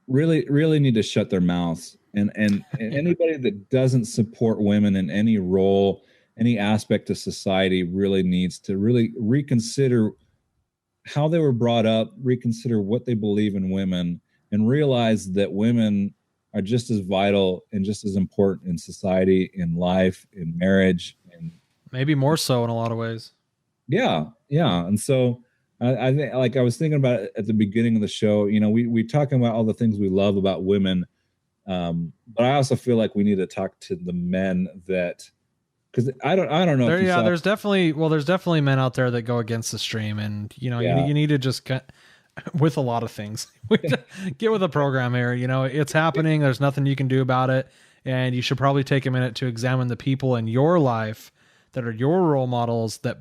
really need to shut their mouths. And anybody that doesn't support women in any role, any aspect of society really needs to really reconsider how they were brought up, reconsider what they believe in women, and realize that women are just as vital and just as important in society, in life, in marriage, and maybe more so in a lot of ways. Yeah. And so I think, like I was thinking about it at the beginning of the show, we talking about all the things we love about women, but I also feel like we need to talk to the men that. Because I don't know. There's definitely men out there that go against the stream, and you need to just with a lot of things get with the program here. It's happening. There's nothing you can do about it, and you should probably take a minute to examine the people in your life that are your role models that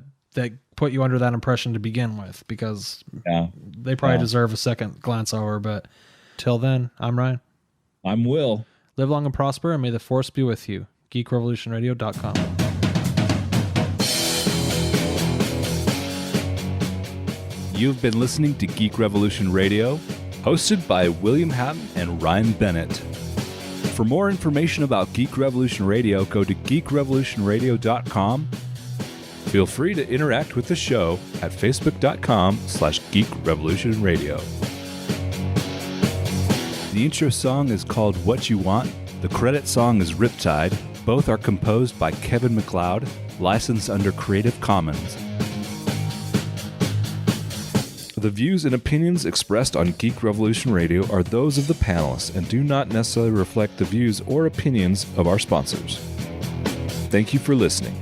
put you under that impression to begin with, because they probably deserve a second glance over. But till then, I'm Ryan. I'm Will. Live long and prosper, and may the force be with you. GeekRevolutionRadio.com. You've been listening to Geek Revolution Radio, hosted by William Hatton and Ryan Bennett. For more information about Geek Revolution Radio, go to geekrevolutionradio.com. Feel free to interact with the show at facebook.com/geekrevolutionradio. The intro song is called What You Want. The credit song is Riptide. Both are composed by Kevin MacLeod, licensed under Creative Commons. The views and opinions expressed on Geek Revolution Radio are those of the panelists and do not necessarily reflect the views or opinions of our sponsors. Thank you for listening.